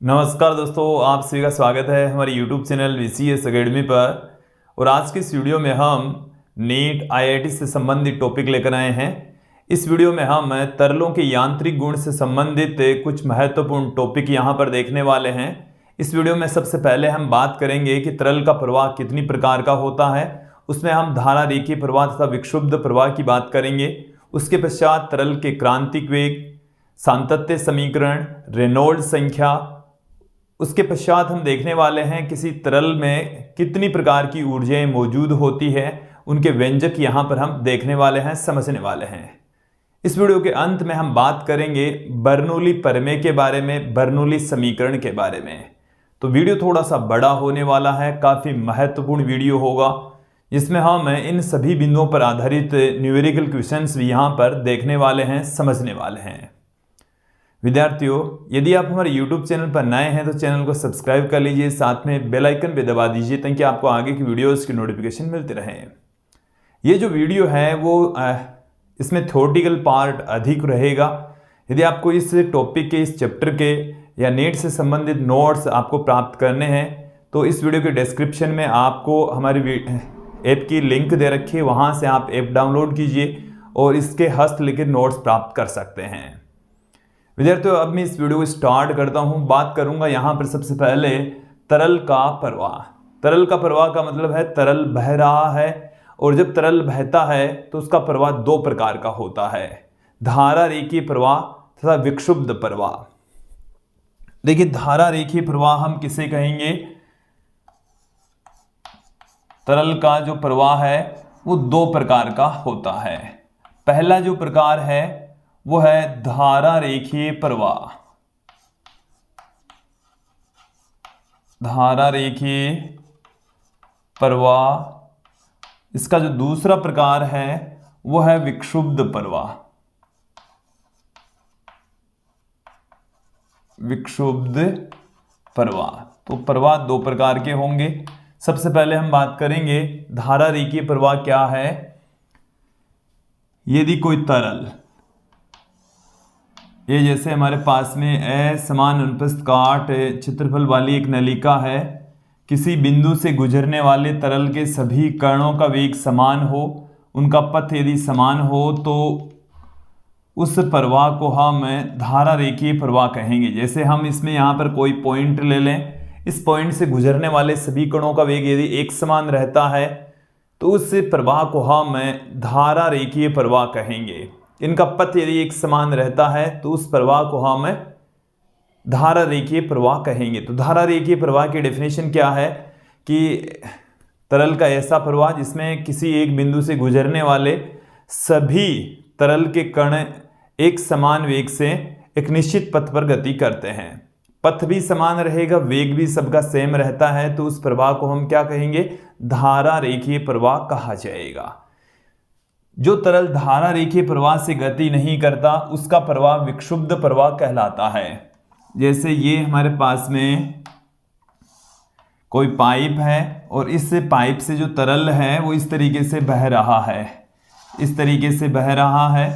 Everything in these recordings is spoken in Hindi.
नमस्कार दोस्तों, आप सभी का स्वागत है हमारे YouTube चैनल VCS अकेडमी पर। और आज की इस वीडियो में हम नीट IIT से संबंधित टॉपिक लेकर आए हैं। इस वीडियो में हम तरलों के यांत्रिक गुण से संबंधित कुछ महत्वपूर्ण टॉपिक यहाँ पर देखने वाले हैं। इस वीडियो में सबसे पहले हम बात करेंगे कि तरल का प्रवाह कितनी प्रकार का होता है। उसमें हम धारा रेखीय प्रवाह तथा विक्षुब्ध प्रवाह की बात करेंगे। उसके पश्चात तरल के क्रांतिक वेग, सातत्य समीकरण, रेनॉल्ड्स संख्या। उसके पश्चात हम देखने वाले हैं किसी तरल में कितनी प्रकार की ऊर्जाएं मौजूद होती है, उनके व्यंजक यहाँ पर हम देखने वाले हैं, समझने वाले हैं। इस वीडियो के अंत में हम बात करेंगे बर्नौली प्रमेय के बारे में, बर्नौली समीकरण के बारे में। तो वीडियो थोड़ा सा बड़ा होने वाला है, काफ़ी महत्वपूर्ण वीडियो होगा, जिसमें हम इन सभी बिंदुओं पर आधारित न्यूमेरिकल क्वेश्चंस भी यहाँ पर देखने वाले हैं, समझने वाले हैं। विद्यार्थियों, यदि आप हमारे YouTube चैनल पर नए हैं तो चैनल को सब्सक्राइब कर लीजिए, साथ में बेल आइकन भी दबा दीजिए ताकि आपको आगे की वीडियोस की नोटिफिकेशन मिलती रहे। ये जो वीडियो है वो इसमें थ्योरेटिकल पार्ट अधिक रहेगा। यदि आपको इस टॉपिक के, इस चैप्टर के या नीट से संबंधित नोट्स आपको प्राप्त करने हैं तो इस वीडियो के डिस्क्रिप्शन में आपको हमारी ऐप की लिंक दे रखी है, वहाँ से आप ऐप डाउनलोड कीजिए और इसके हस्तलिखित नोट्स प्राप्त कर सकते हैं। विद्यार्थियों, अब मैं इस वीडियो को स्टार्ट करता हूं। बात करूंगा यहां पर सबसे पहले तरल का प्रवाह। तरल का प्रवाह का मतलब है तरल बह रहा है, और जब तरल बहता है तो उसका प्रवाह दो प्रकार का होता है, धारा रेखीय प्रवाह तथा विक्षुब्ध प्रवाह। देखिए, धारा रेखीय प्रवाह हम किसे कहेंगे? तरल का जो प्रवाह है वो दो प्रकार का होता है। पहला जो प्रकार है वो है धारा रेखीय प्रवाह। धारा रेखीय प्रवाह। इसका जो दूसरा प्रकार है वो है विक्षुब्ध प्रवाह। विक्षुब्ध प्रवाह। तो प्रवाह दो प्रकार के होंगे। सबसे पहले हम बात करेंगे धारा रेखीय प्रवाह क्या है। यदि कोई तरल, ये जैसे हमारे पास में असमान अनुप्रस्थ काट क्षेत्रफल वाली एक नलिका है, किसी बिंदु से गुजरने वाले तरल के सभी कणों का वेग समान हो, उनका पथ यदि समान हो तो उस प्रवाह को हम धारा रेखीय प्रवाह कहेंगे। जैसे हम इसमें यहाँ पर कोई पॉइंट ले लें, इस पॉइंट से गुजरने वाले सभी कणों का वेग यदि एक समान रहता है तो उस प्रवाह को हम धारा रेखीय प्रवाह कहेंगे। इनका पथ यदि एक समान रहता है तो उस प्रवाह को हम धारा रेखीय प्रवाह कहेंगे। तो धारा रेखीय प्रवाह की डेफिनेशन क्या है कि तरल का ऐसा प्रवाह जिसमें किसी एक बिंदु से गुजरने वाले सभी तरल के कण एक समान वेग से एक निश्चित पथ पर गति करते हैं। पथ भी समान रहेगा, वेग भी सबका सेम रहता है, तो उस प्रवाह को हम क्या कहेंगे? धारा रेखीय प्रवाह कहा जाएगा। जो तरल धारा रेखीय प्रवाह से गति नहीं करता उसका प्रवाह विक्षुब्ध प्रवाह कहलाता है। जैसे ये हमारे पास में कोई पाइप है और इस पाइप से जो तरल है वो इस तरीके से बह रहा है, इस तरीके से बह रहा है,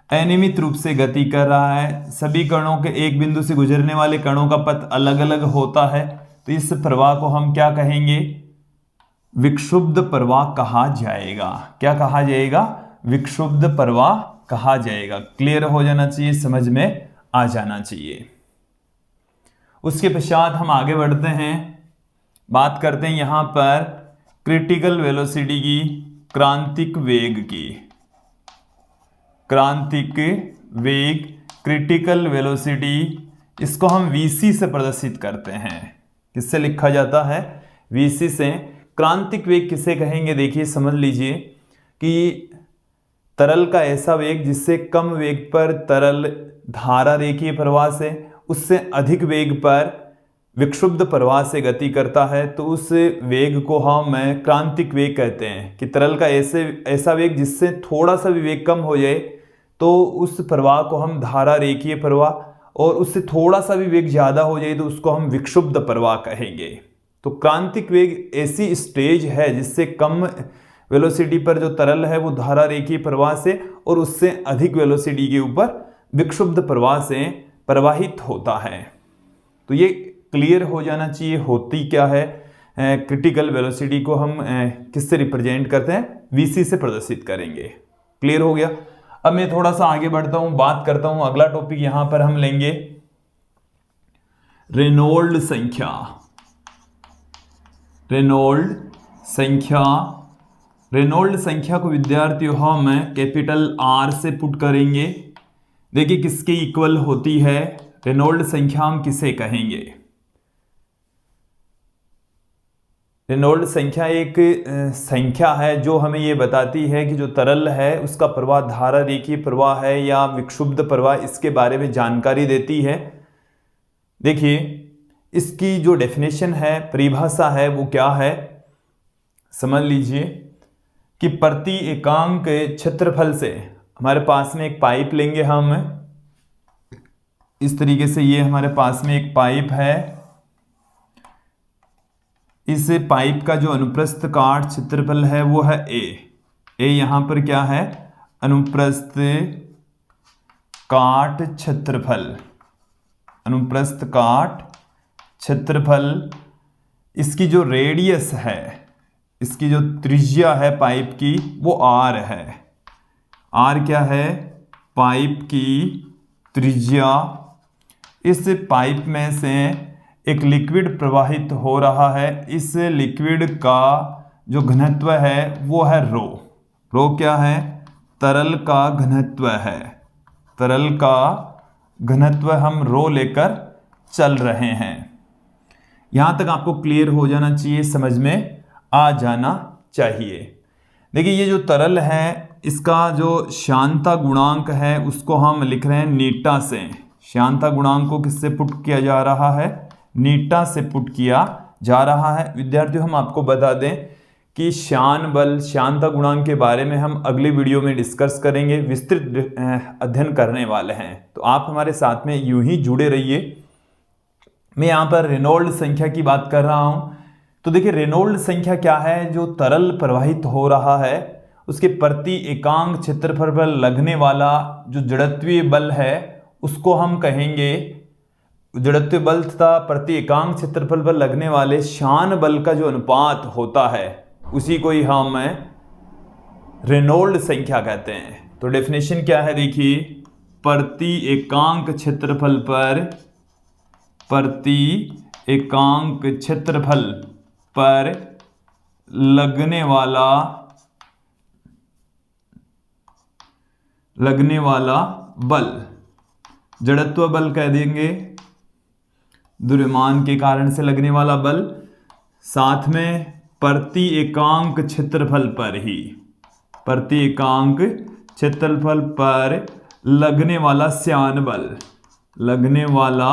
अनियमित रूप से गति कर रहा है। सभी कणों के एक बिंदु से गुजरने वाले कणों का पथ अलग अलग होता है, तो इस प्रवाह को हम क्या कहेंगे? विक्षुब्ध प्रवाह कहा जाएगा। क्या कहा जाएगा? विक्षुब्ध प्रवाह कहा जाएगा। क्लियर हो जाना चाहिए, समझ में आ जाना चाहिए। उसके पश्चात हम आगे बढ़ते हैं, बात करते हैं यहां पर क्रिटिकल वेलोसिटी की, क्रांतिक वेग की। क्रांतिक वेग, क्रिटिकल वेलोसिटी, इसको हम VC से प्रदर्शित करते हैं। किससे लिखा जाता है? VC से। क्रांतिक वेग किसे कहेंगे? देखिए, समझ लीजिए कि तरल का ऐसा वेग जिससे कम वेग पर तरल धारा रेखीय प्रवाह से, उससे अधिक वेग पर विक्षुब्ध प्रवाह से गति करता है, तो उस वेग को हम क्रांतिक वेग कहते हैं। कि तरल का ऐसा वेग जिससे थोड़ा सा भी वेग कम हो जाए तो उस प्रवाह को हम धारा रेखीय प्रवाह, और उससे थोड़ा सा भी वेग ज्यादा हो जाए तो उसको हम विक्षुब्ध प्रवाह कहेंगे। तो क्रांतिक वेग ऐसी स्टेज है जिससे कम वेलोसिटी पर जो तरल है वो धारा रेखीय प्रवाह से और उससे अधिक वेलोसिटी के ऊपर विक्षुब्ध प्रवाह से प्रवाहित होता है। तो ये क्लियर हो जाना चाहिए होती क्या है। क्रिटिकल वेलोसिटी को हम किससे रिप्रेजेंट करते हैं, वीसी से प्रदर्शित करेंगे। क्लियर हो गया। अब मैं थोड़ा सा आगे बढ़ता हूं, बात करता हूं। अगला टॉपिक यहां पर हम लेंगे रेनॉल्ड संख्या। रेनॉल्ड संख्या को विद्यार्थियों हम कैपिटल आर से पुट करेंगे। देखिए किसके इक्वल होती है, रेनॉल्ड संख्या हम किसे कहेंगे। रेनॉल्ड संख्या एक संख्या है जो हमें ये बताती है कि जो तरल है उसका प्रवाह धारा रेखीय प्रवाह है या विक्षुब्ध प्रवाह, इसके बारे में जानकारी देती है। देखिए इसकी जो डेफिनेशन है, परिभाषा है, वो क्या है, समझ लीजिए कि प्रति एकांक क्षेत्रफल से, हमारे पास में एक पाइप लेंगे हम इस तरीके से, ये हमारे पास में एक पाइप है। इस पाइप का जो अनुप्रस्थ काट क्षेत्रफल है वो है ए यहां पर क्या है, अनुप्रस्थ काट क्षेत्रफल, अनुप्रस्थ काट क्षेत्रफल। इसकी जो रेडियस है, इसकी जो त्रिज्या है पाइप की, वो आर है। आर क्या है, पाइप की त्रिज्या। इस पाइप में से एक लिक्विड प्रवाहित हो रहा है। इस लिक्विड का जो घनत्व है वो है रो। रो क्या है, तरल का घनत्व है। तरल का घनत्व हम रो लेकर चल रहे हैं। यहां तक आपको क्लियर हो जाना चाहिए, समझ में आ जाना चाहिए। देखिए ये जो तरल है, इसका जो श्यानता गुणांक है उसको हम लिख रहे हैं नीटा से। श्यानता गुणांक को किससे पुट किया जा रहा है, नीटा से पुट किया जा रहा है। विद्यार्थियों हम आपको बता दें कि श्यान बल, श्यानता गुणांक के बारे में हम अगली वीडियो में डिस्कस करेंगे, विस्तृत अध्ययन करने वाले हैं। तो आप हमारे साथ में यूं ही जुड़े रहिए। मैं यहाँ पर रेनॉल्ड संख्या की बात कर रहा हूँ। तो देखिए रेनॉल्ड संख्या क्या है, जो तरल प्रवाहित हो रहा है उसके प्रति एकांक क्षेत्रफल पर लगने वाला जो जड़त्वीय बल है उसको हम कहेंगे, जड़त्वीय बल तथा प्रति एकांक क्षेत्रफल पर लगने वाले श्यान बल का जो अनुपात होता है उसी को ही हम रेनॉल्ड संख्या कहते हैं। तो डेफिनेशन क्या है, देखिए प्रति एकांक क्षेत्रफल पर, प्रति एकांक क्षेत्रफल पर लगने वाला बल, जड़त्व बल कह देंगे, द्रव्यमान के कारण से लगने वाला बल, साथ में प्रति एकांक क्षेत्रफल पर ही, प्रति एकांक क्षेत्रफल पर लगने वाला श्यान बल, लगने वाला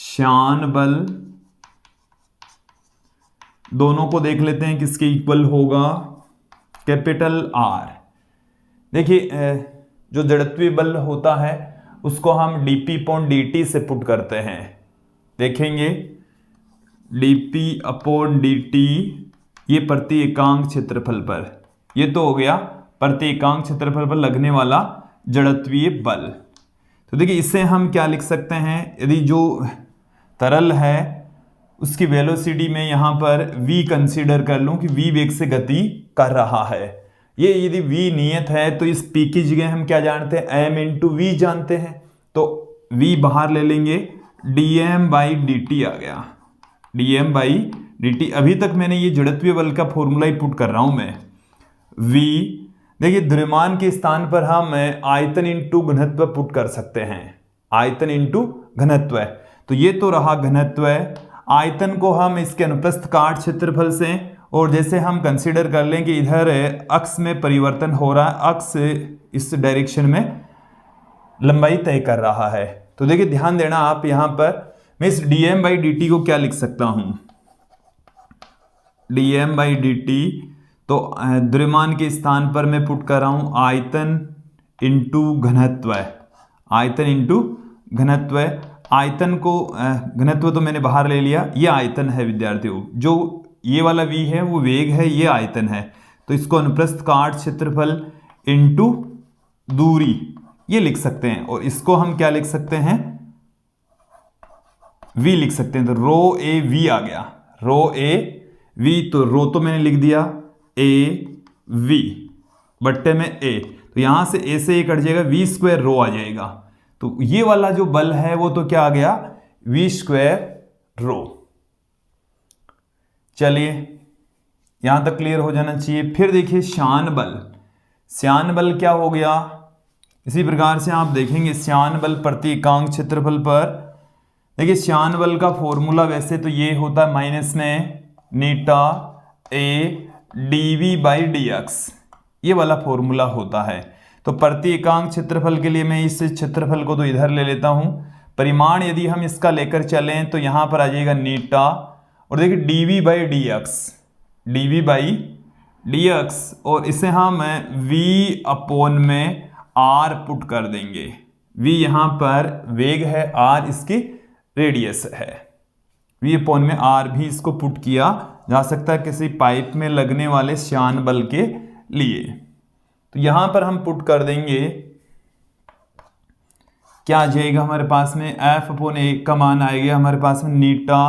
श्यान बल। दोनों को देख लेते हैं किसके इक्वल होगा, कैपिटल आर। देखिए जो जड़त्वीय बल होता है उसको हम dp/dt से पुट करते हैं। देखेंगे dp/dt, ये प्रति एकांक क्षेत्रफल पर, ये तो हो गया प्रति एकांक क्षेत्रफल पर लगने वाला जड़त्वीय बल। तो देखिए इससे हम क्या लिख सकते हैं, यदि जो तरल है उसकी वेलोसिटी में यहाँ पर v कंसीडर कर लूँ कि v वेग से गति कर रहा है। ये यदि v नियत है तो इस p की जगह हम क्या जानते हैं, m इंटू v जानते हैं। तो v बाहर ले लेंगे, dm/dt आ गया, dm/dt। अभी तक मैंने ये जड़त्वीय बल का फॉर्मूला ही पुट कर रहा हूं मैं। v, देखिए द्रव्यमान के स्थान पर हम आयतन इंटू घनत्व पुट कर सकते हैं, आयतन इंटू घनत्व। तो ये तो रहा घनत्व। आयतन को हम इसके अनुप्रस्थ काट क्षेत्रफल से, और जैसे हम कंसीडर कर लें कि इधर अक्ष में परिवर्तन हो रहा है, अक्ष इस डायरेक्शन में लंबाई तय कर रहा है। तो देखिए ध्यान देना आप यहाँ पर, मैं इस dm/dt को क्या लिख सकता हूं, dm/dt तो द्रव्यमान के स्थान पर मैं पुट कर रहा हूं आयतन इंटू घनत्व, आयतन इंटू घनत्व। आयतन को घनत्व तो मैंने बाहर ले लिया, ये आयतन है विद्यार्थियों, जो ये वाला v है वो वेग है, ये आयतन है। तो इसको अनुप्रस्थ काट क्षेत्रफल इंटू दूरी ये लिख सकते हैं। और इसको हम क्या लिख सकते हैं, वी लिख सकते हैं, तो रो ए वी आ गया, रो ए वी, तो रो तो मैंने लिख दिया ए वी बट्टे में ए, तो यहां से ए से ए कट जाएगा, वी स्क्वायर रो आ जाएगा। तो ये वाला जो बल है वो तो क्या आ गया, वी स्क्वायर रो। चलिए यहां तक क्लियर हो जाना चाहिए। फिर देखिए श्यान बल, श्यान बल क्या हो गया, इसी प्रकार से आप देखेंगे श्यान बल प्रति एकांक क्षेत्रफल पर। देखिए श्यान बल का फॉर्मूला वैसे तो ये होता है माइनस में नीटा ए डीवी बाई डी एक्स, ये वाला फॉर्मूला होता है। तो प्रति एकांक क्षेत्रफल के लिए मैं इस क्षेत्रफल को तो इधर ले लेता हूं, परिमाण यदि हम इसका लेकर चलें तो यहां पर आ जाएगा नीटा, और देखिए D V by D X, D V by D X, और इसे हम वी अपॉन में आर पुट कर देंगे। वी यहां पर वेग है, आर इसकी रेडियस है, वी अपॉन में आर भी इसको पुट किया जा सकता है किसी पाइप में लगने वाले श्यान बल के लिए। तो यहां पर हम पुट कर देंगे, क्या आ जाएगा हमारे पास में, एफ अपॉन ए का मान आएगा हमारे पास में नीटा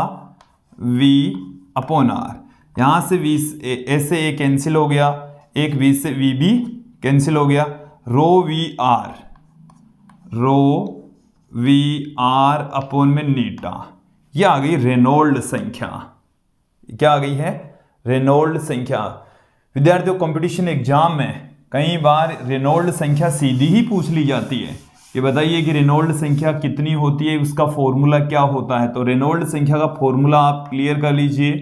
वी अपॉन आर। यहां से वी ए से ए कैंसिल हो गया, एक वी से वी भी कैंसिल हो गया, rho V R, rho V R upon में नीटा, ये आ गई रेनॉल्ड संख्या। क्या आ गई है, रेनॉल्ड संख्या। विद्यार्थियों कंपटीशन एग्जाम में कई बार रेनॉल्ड संख्या सीधी ही पूछ ली जाती है, ये बताइए कि रेनॉल्ड संख्या कितनी होती है, उसका फॉर्मूला क्या होता है। तो रेनॉल्ड संख्या का फॉर्मूला आप क्लियर कर लीजिए,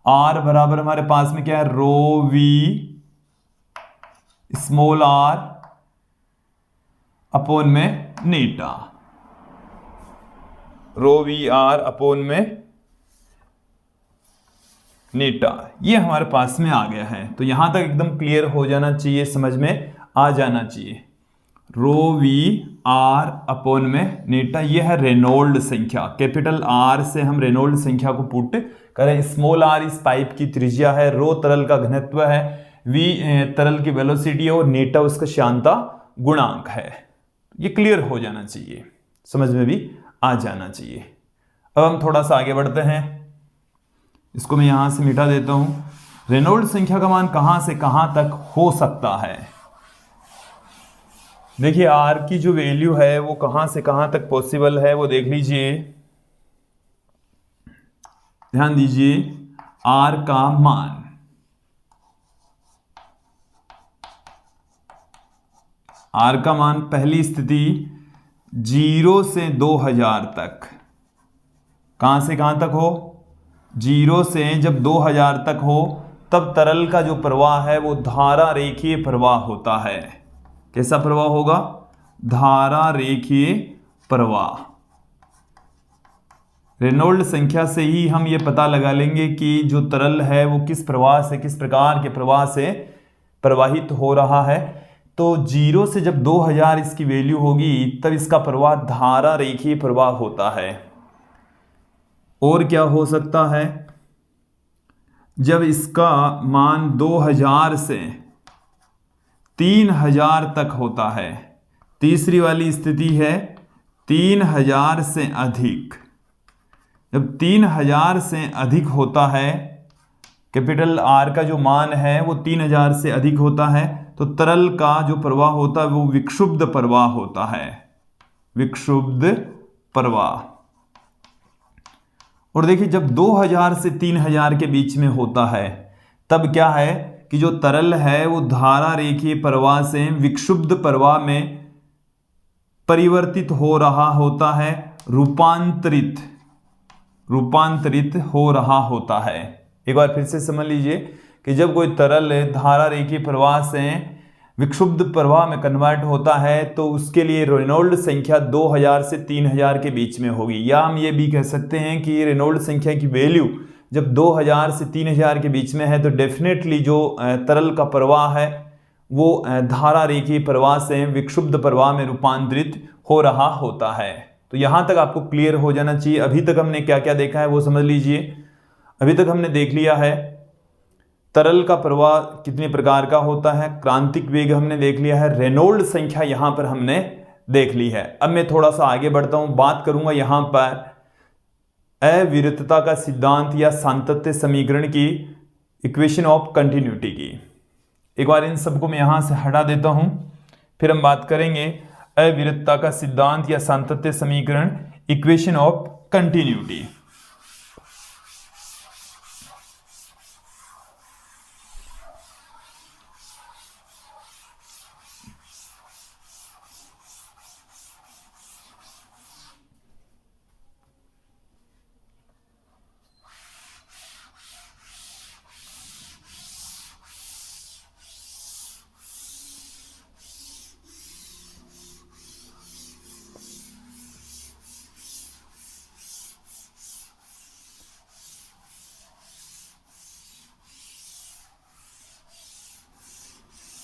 आर बराबर हमारे पास में क्या है, रो वी स्मॉल आर अपॉन में नीटा, रो वी आर अपॉन में नीटा, ये हमारे पास में आ गया है। तो यहां तक एकदम क्लियर हो जाना चाहिए, समझ में आ जाना चाहिए, रो वी आर अपॉन में नीटा, ये है रेनॉल्ड संख्या। कैपिटल आर से हम रेनॉल्ड संख्या को पुट करें, स्मॉल आर इस पाइप की त्रिज्या है, रो तरल का घनत्व है, वी तरल की वेलोसिटी और नीटा उसका श्यानता गुणांक है। ये क्लियर हो जाना चाहिए, समझ में भी आ जाना चाहिए। अब हम थोड़ा सा आगे बढ़ते हैं, इसको मैं यहां से मिटा देता हूं। रेनॉल्ड संख्या का मान कहां से कहां तक हो सकता है, देखिए आर की जो वैल्यू है वो कहां से कहां तक पॉसिबल है वो देख लीजिए, ध्यान दीजिए। आर का मान, आर का मान पहली स्थिति 0 से 2000 तक, कहां से कहां तक हो, 0 से जब 2000 तक हो तब तरल का जो प्रवाह है वो धारा रेखीय प्रवाह होता है। कैसा प्रवाह होगा, धारा रेखीय प्रवाह। रेनॉल्ड संख्या से ही हम ये पता लगा लेंगे कि जो तरल है वो किस प्रवाह से, किस प्रकार के प्रवाह से प्रवाहित हो रहा है। तो 0 से जब 2000 इसकी वैल्यू होगी तब इसका प्रवाह धारा रेखीय प्रवाह होता है। और क्या हो सकता है, जब इसका मान 2000 से 3000 तक होता है, तीसरी वाली स्थिति है 3000 से अधिक। जब 3000 से अधिक होता है, कैपिटल आर का जो मान है वो 3000 से अधिक होता है, तो तरल का जो प्रवाह होता है वो विक्षुब्ध प्रवाह होता है, विक्षुब्ध प्रवाह। और देखिए जब 2000 से 3000 के बीच में होता है तब क्या है कि जो तरल है वो धारा रेखीय प्रवाह से विक्षुब्ध प्रवाह में परिवर्तित हो रहा होता है, रूपांतरित हो रहा होता है। एक बार फिर से समझ लीजिए कि जब कोई तरल धारा रेखीय प्रवाह से विक्षुब्ध प्रवाह में कन्वर्ट होता है तो उसके लिए रेनॉल्ड संख्या 2000 से 3000 के बीच में होगी, या हम ये भी कह सकते हैं कि रेनॉल्ड संख्या की वैल्यू जब 2000 से 3000 के बीच में है तो डेफिनेटली जो तरल का प्रवाह है वो धारा रेखीय प्रवाह से विक्षुब्ध प्रवाह में रूपांतरित हो रहा होता है। तो यहां तक आपको क्लियर हो जाना चाहिए। अभी तक हमने क्या क्या देखा है वो समझ लीजिए। अभी तक हमने देख लिया है तरल का प्रवाह कितने प्रकार का होता है, क्रांतिक वेग हमने देख लिया है, रेनॉल्ड संख्या यहां पर हमने देख ली है। अब मैं थोड़ा सा आगे बढ़ता हूं, बात करूंगा यहां पर अविरतता का सिद्धांत या सातत्य समीकरण की इक्वेशन ऑफ कंटिन्यूटी की। एक बार इन सबको मैं यहां से हटा देता हूं, फिर हम बात करेंगे अविरतता का सिद्धांत या सातत्य समीकरण इक्वेशन ऑफ कंटिन्यूटी।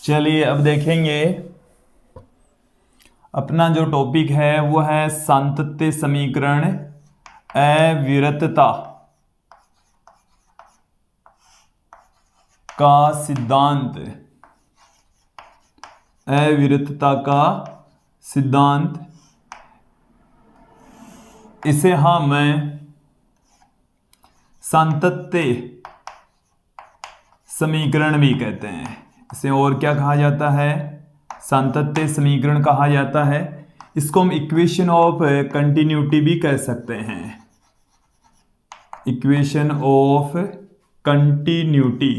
चलिए अब देखेंगे अपना जो टॉपिक है वो है सातत्य समीकरण अविरतता का सिद्धांत। अविरतता का सिद्धांत, इसे हम सातत्य समीकरण भी कहते हैं। इसे और क्या कहा जाता है? सातत्य समीकरण कहा जाता है। इसको हम इक्वेशन ऑफ कंटिन्यूटी भी कह सकते हैं। Equation of continuity.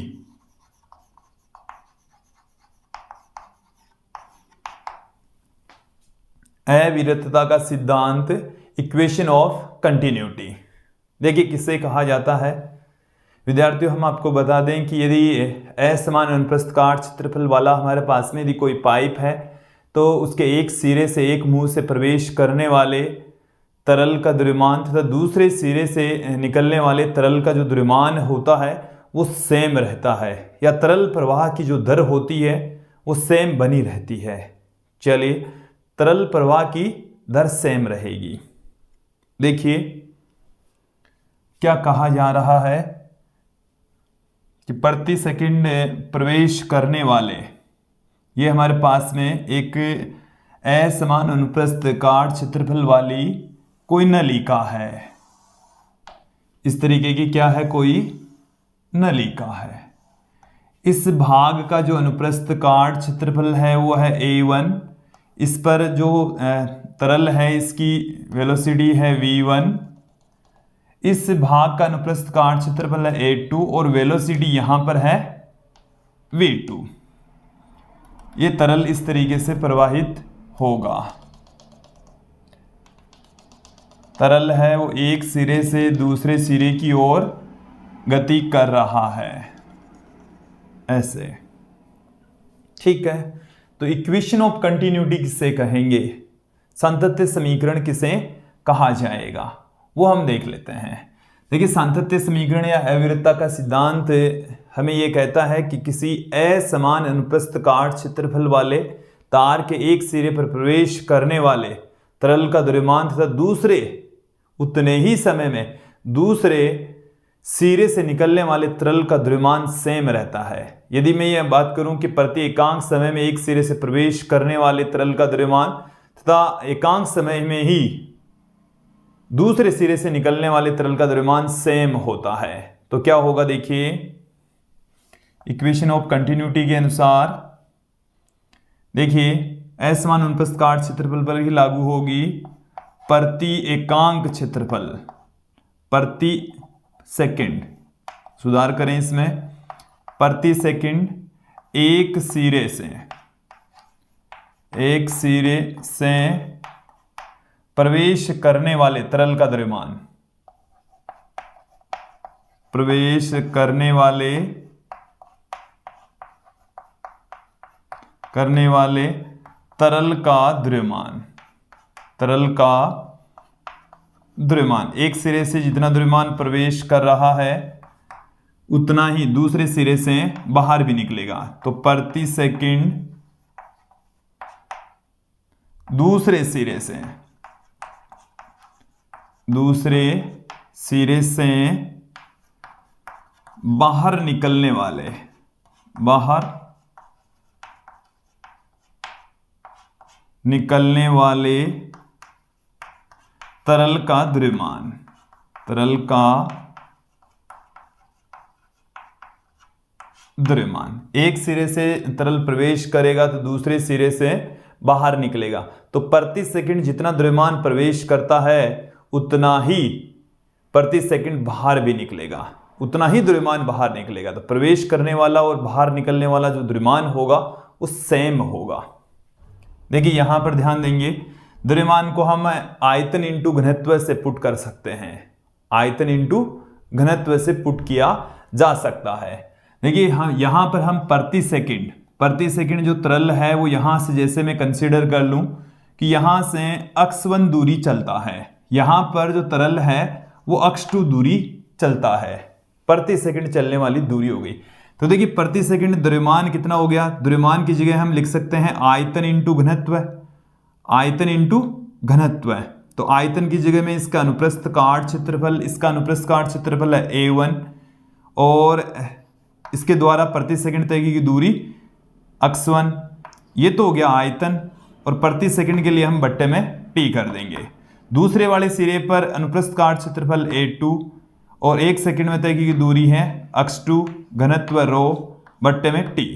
अविरतता का सिद्धांत, इक्वेशन ऑफ कंटिन्यूटी। देखिए किसे कहा जाता है विद्यार्थियों, हम आपको बता दें कि यदि असमान अनुप्रस्थ काट क्षेत्रफल वाला हमारे पास में यदि कोई पाइप है तो उसके एक सिरे से एक मुंह से प्रवेश करने वाले तरल का द्रव्यमान तथा दूसरे सिरे से निकलने वाले तरल का जो द्रव्यमान होता है वो सेम रहता है, या तरल प्रवाह की जो दर होती है वो सेम बनी रहती है। चलिए, तरल प्रवाह की दर सेम रहेगी। देखिए क्या कहा जा रहा है कि प्रति सेकंड प्रवेश करने वाले, ये हमारे पास में एक असमान अनुप्रस्थ काट क्षेत्रफल वाली कोई नलिका है। इस तरीके की क्या है? कोई नलिका है। इस भाग का जो अनुप्रस्थ काट क्षेत्रफल है वो है A1। इस पर जो तरल है इसकी वेलोसिटी है V1। इस भाग का अनुप्रस्थ काट क्षेत्रफल है A2 और वेलोसिटी यहां पर है V2। ये तरल इस तरीके से प्रवाहित होगा। तरल है वो एक सिरे से दूसरे सिरे की ओर गति कर रहा है, ऐसे। ठीक है, तो इक्वेशन ऑफ कंटिन्यूटी किसे कहेंगे, सातत्य समीकरण किसे कहा जाएगा, वो हम देख लेते हैं। देखिए, सातत्य समीकरण या अविरतता का सिद्धांत हमें यह कहता है कि किसी असमान अनुप्रस्थ काट क्षेत्रफल वाले तार के एक सिरे पर प्रवेश करने वाले तरल का द्रव्यमान तथा दूसरे उतने ही समय में दूसरे सिरे से निकलने वाले तरल का द्रव्यमान सेम रहता है। यदि मैं यह बात करूं कि प्रति एकांक समय में एक सिरे से प्रवेश करने वाले तरल का द्रव्यमान तथा एकांक समय में ही दूसरे सिरे से निकलने वाले तरल का द्रव्यमान सेम होता है, तो क्या होगा? देखिए, इक्वेशन ऑफ कंटिन्यूटी के अनुसार देखिए असमान अनुप्रस्थ काट क्षेत्रफल पर ही लागू होगी प्रति एकांक क्षेत्रफल प्रति सेकंड। सुधार करें इसमें, प्रति सेकंड एक सिरे से प्रवेश करने वाले तरल का द्रव्यमान, प्रवेश करने वाले तरल का द्रव्यमान, एक सिरे से जितना द्रव्यमान प्रवेश कर रहा है उतना ही दूसरे सिरे से बाहर भी निकलेगा। तो प्रति सेकंड दूसरे सिरे से बाहर निकलने वाले तरल का द्रव्यमान, तरल का द्रव्यमान, एक सिरे से तरल प्रवेश करेगा तो दूसरे सिरे से बाहर निकलेगा। तो प्रति सेकंड जितना द्रव्यमान प्रवेश करता है उतना ही प्रति सेकंड बाहर भी निकलेगा, उतना ही द्रव्यमान बाहर निकलेगा। तो प्रवेश करने वाला और बाहर निकलने वाला जो द्रव्यमान होगा वो सेम होगा। देखिए यहां पर ध्यान देंगे, द्रव्यमान को हम आयतन इंटू घनत्व से पुट कर सकते हैं, आयतन इंटू घनत्व से पुट किया जा सकता है। देखिए यहां पर हम प्रति सेकंड जो तरल है वो यहां से, जैसे मैं कंसीडर कर लूं कि यहां से x1 दूरी चलता है, यहां पर जो तरल है वो x2 दूरी चलता है, प्रति सेकंड चलने वाली दूरी हो गई। तो देखिए प्रति सेकंड द्रव्यमान कितना हो गया, द्रव्यमान की जगह हम लिख सकते हैं आयतन इंटू घनत्व, आयतन इंटू घनत्व। तो आयतन की जगह में इसका अनुप्रस्थ काट क्षेत्रफल, इसका अनुप्रस्थ काट क्षेत्रफल है A1 और इसके द्वारा प्रति सेकंड तय की दूरी x1, ये तो हो गया आयतन, और प्रति सेकंड के लिए हम बट्टे में t कर देंगे। दूसरे वाले सिरे पर अनुप्रस्थ काट क्षेत्रफल A2 और 1 सेकंड में तय की दूरी है x2, घनत्व रो बट्टे में t।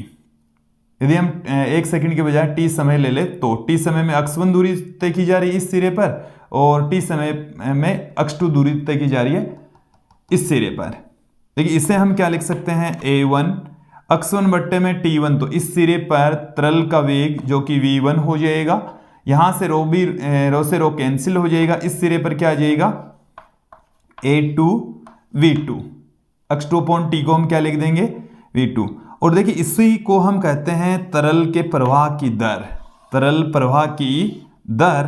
यदि हम 1 सेकंड के बजाय t समय ले ले तो t समय में x1 दूरी तय की जा रही है इस सिरे पर और t समय में x2 दूरी तय की जा रही है इस सिरे पर। देखिए इसे हम क्या लिख सकते हैं, A1 x1 बट्टे में T1। तो इस सिरे पर तरल का वेग जो कि V1 हो जाएगा, यहां से रो से रो कैंसिल हो जाएगा, इस सिरे पर क्या आ जाएगा A2 V2, x2 upon T को हम क्या लिख देंगे V2। और देखिए इसी को हम कहते हैं तरल के प्रवाह की दर, तरल प्रवाह की दर।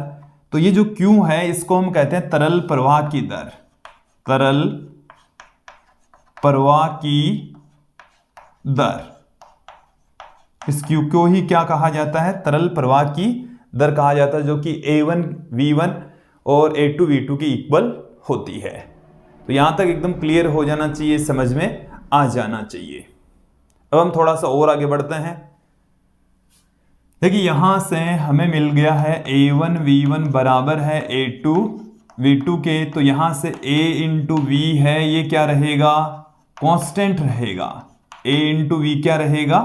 तो ये जो Q है इसको हम कहते हैं तरल प्रवाह की दर, तरल प्रवाह की दर। इस Q को ही क्या कहा जाता है, तरल प्रवाह की दर कहा जाता है, जो कि A1 V1 और A2 V2 की इक्वल होती है। तो यहां तक एकदम क्लियर हो जाना चाहिए, समझ में आ जाना चाहिए। अब हम थोड़ा सा और आगे बढ़ते हैं। देखिए यहां से हमें मिल गया है A1 V1 बराबर है A2 V2 के। तो यहां से A इंटू V है, ये क्या रहेगा, कांस्टेंट रहेगा। A इंटू वी क्या रहेगा,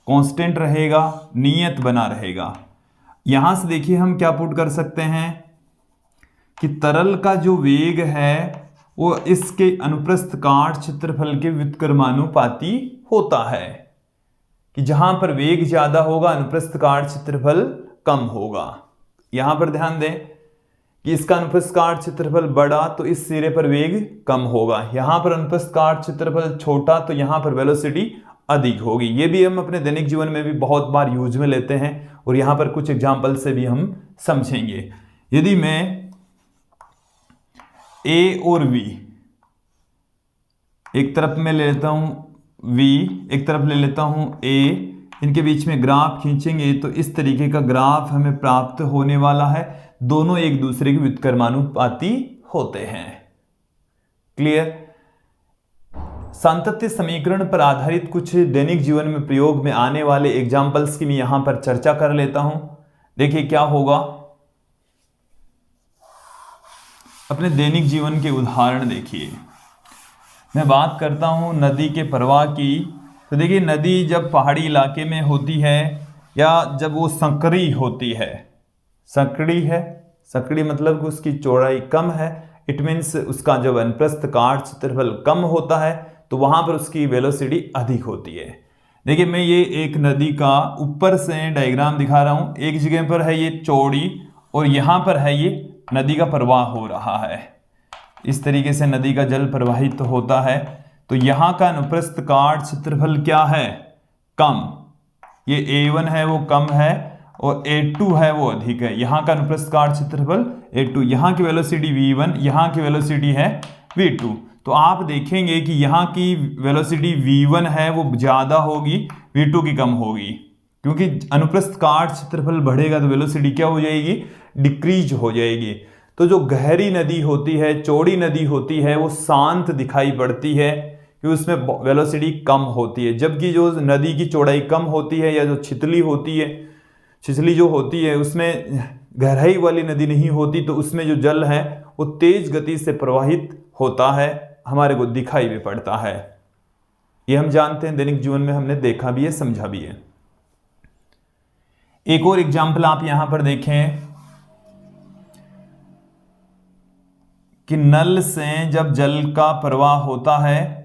कांस्टेंट रहेगा, नियत बना रहेगा। यहां से देखिए हम क्या पुट कर सकते हैं कि तरल का जो वेग है वो इसके अनुप्रस्थ काट क्षेत्रफल के व्युत्क्रमानुपाती होता है, कि जहां पर वेग ज्यादा होगा अनुप्रस्थ काट क्षेत्रफल कम होगा। यहां पर ध्यान दें कि इसका अनुप्रस्थ काट क्षेत्रफल बड़ा तो इस सिरे पर वेग कम होगा, यहां पर अनुप्रस्थ काट क्षेत्रफल छोटा तो यहां पर वेलोसिटी अधिक होगी। ये भी हम अपने दैनिक जीवन में भी बहुत बार यूज में लेते हैं और यहां पर कुछ एग्जांपल से भी हम समझेंगे। यदि मैं A और V एक तरफ में ले लेता हूं, V एक तरफ ले लेता हूं A, इनके बीच में ग्राफ खींचेंगे तो इस तरीके का ग्राफ हमें प्राप्त होने वाला है। दोनों एक दूसरे के व्युत्क्रमानुपाती होते हैं। क्लियर। सांतत्य समीकरण पर आधारित कुछ दैनिक जीवन में प्रयोग में आने वाले एग्जाम्पल्स की मैं यहां पर चर्चा कर लेता हूं। देखिए क्या होगा, अपने दैनिक जीवन के उदाहरण देखिए। मैं बात करता हूं नदी के प्रवाह की। तो देखिए नदी जब पहाड़ी इलाके में होती है या जब वो संकरी होती है, संकड़ी है, संकड़ी मतलब कि उसकी चौड़ाई कम है, इट मीन्स उसका जब अनुप्रस्थ काट क्षेत्रफल कम होता है तो वहां पर उसकी वेलोसिटी अधिक होती है। देखिए मैं ये एक नदी का ऊपर से डायग्राम दिखा रहा हूं। एक जगह पर है ये चौड़ी और यहां पर है ये नदी का प्रवाह हो रहा है। इस तरीके से नदी का जल प्रवाहित तो होता है। तो यहां का अनुप्रस्थ काट क्षेत्रफल क्या है, कम। ये A1 है वो कम है और A2 है वो अधिक है। यहां का अनुप्रस्थ काट क्षेत्रफल A2, यहां की वेलोसिटी V1, यहां की वेलोसिटी है V2। तो आप देखेंगे कि यहां की वेलोसिटी V1 है वो ज्यादा होगी, V2 की कम होगी, क्योंकि अनुप्रस्थ काट क्षेत्रफल बढ़ेगा तो वेलोसिटी क्या हो जाएगी, डिक्रीज हो जाएगी। तो जो गहरी नदी होती है, चौड़ी नदी होती है, वो शांत दिखाई पड़ती है कि उसमें वेलोसिटी कम होती है। जबकि जो नदी की चौड़ाई कम होती है या जो छितली होती है छिछली जो होती है उसमें गहराई वाली नदी नहीं होती, तो उसमें जो जल है वो तेज गति से प्रवाहित होता है, हमारे को दिखाई भी पड़ता है। ये हम जानते हैं, दैनिक जीवन में हमने देखा भी है, समझा भी है। एक और एग्जाम्पल आप यहां पर देखें कि नल से जब जल का प्रवाह होता है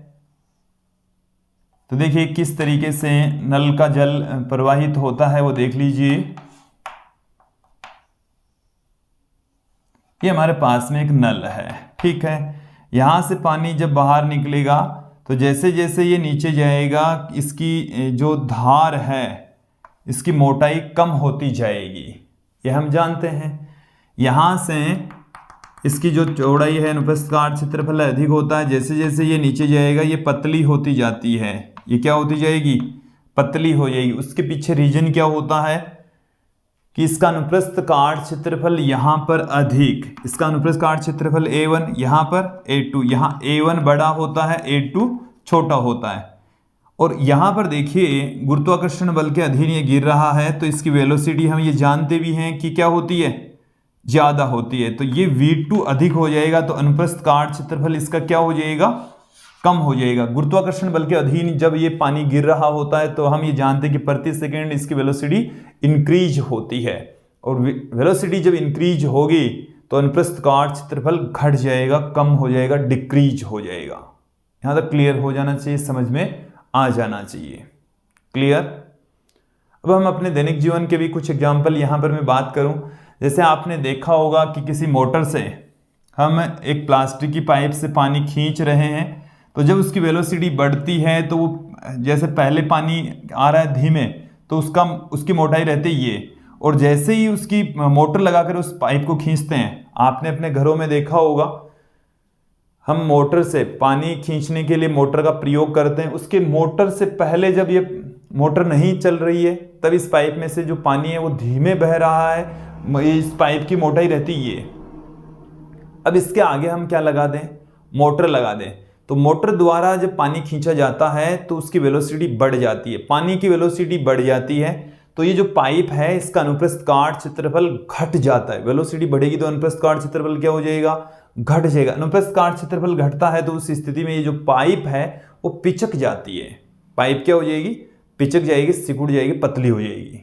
तो देखिए किस तरीके से नल का जल प्रवाहित होता है वो देख लीजिए। ये हमारे पास में एक नल है, ठीक है। यहां से पानी जब बाहर निकलेगा तो जैसे जैसे ये नीचे जाएगा इसकी जो धार है इसकी मोटाई कम होती जाएगी, ये हम जानते हैं। यहां से इसकी जो चौड़ाई है अनुप्रस्थ काट क्षेत्रफल अधिक होता है, जैसे जैसे ये नीचे जाएगा ये पतली होती जाती है। ये क्या होती जाएगी? पतली हो जाएगी। उसके पीछे रीजन क्या होता है कि इसका अनुप्रस्थ काट क्षेत्रफल यहाँ पर अधिक, इसका अनुप्रस्थ काट क्षेत्रफल A1, यहाँ पर A2, यहाँ A1 बड़ा होता है, A2 छोटा होता है। और यहाँ पर देखिए गुरुत्वाकर्षण बल के अधीन ये गिर रहा है, तो इसकी वेलोसिटी हम ये जानते भी हैं कि क्या होती है, ज़्यादा होती है। तो ये V2 अधिक हो जाएगा, तो अनुप्रस्थ काट क्षेत्रफल इसका क्या हो जाएगा, कम हो जाएगा। गुरुत्वाकर्षण बल के अधीन जब ये पानी गिर रहा होता है तो हम ये जानते हैं कि प्रति सेकंड इसकी वेलोसिटी इंक्रीज होती है, और वेलोसिटी जब इंक्रीज होगी तो अनुप्रस्थ काट क्षेत्रफल घट जाएगा, कम हो जाएगा, डिक्रीज हो जाएगा। यहाँ तक क्लियर हो जाना चाहिए, समझ में आ जाना चाहिए। क्लियर। अब हम अपने दैनिक जीवन के भी कुछ एग्जाम्पल यहाँ पर मैं बात करूँ। जैसे आपने देखा होगा कि किसी मोटर से हम एक प्लास्टिक की पाइप से पानी खींच रहे हैं, तो जब उसकी वेलोसिटी बढ़ती है तो वो जैसे पहले पानी आ रहा है धीमे, तो उसकी मोटाई रहती है ये, और जैसे ही उसकी मोटर लगाकर उस पाइप को खींचते हैं, आपने अपने घरों में देखा होगा हम मोटर से पानी खींचने के लिए मोटर का प्रयोग करते हैं। उसके मोटर से पहले जब ये मोटर नहीं चल रही है तब इस पाइप में से जो पानी है वो धीमे बह रहा है, इस पाइप की मोटाई रहती है ये। अब इसके आगे हम क्या लगा दें, मोटर लगा दें, तो मोटर द्वारा जब पानी खींचा जाता है तो उसकी वेलोसिटी बढ़ जाती है, पानी की वेलोसिटी बढ़ जाती है, तो ये जो पाइप है इसका अनुप्रस्थ काट क्षेत्रफल घट जाता है। वेलोसिटी बढ़ेगी तो अनुप्रस्थ काट क्षेत्रफल क्या हो जाएगा, घट जाएगा। अनुप्रस्थ काट क्षेत्रफल घटता है तो उस स्थिति में ये जो पाइप है वो पिचक जाती है। पाइप क्या हो जाएगी, पिचक जाएगी, सिकुड़ जाएगी, पतली हो जाएगी।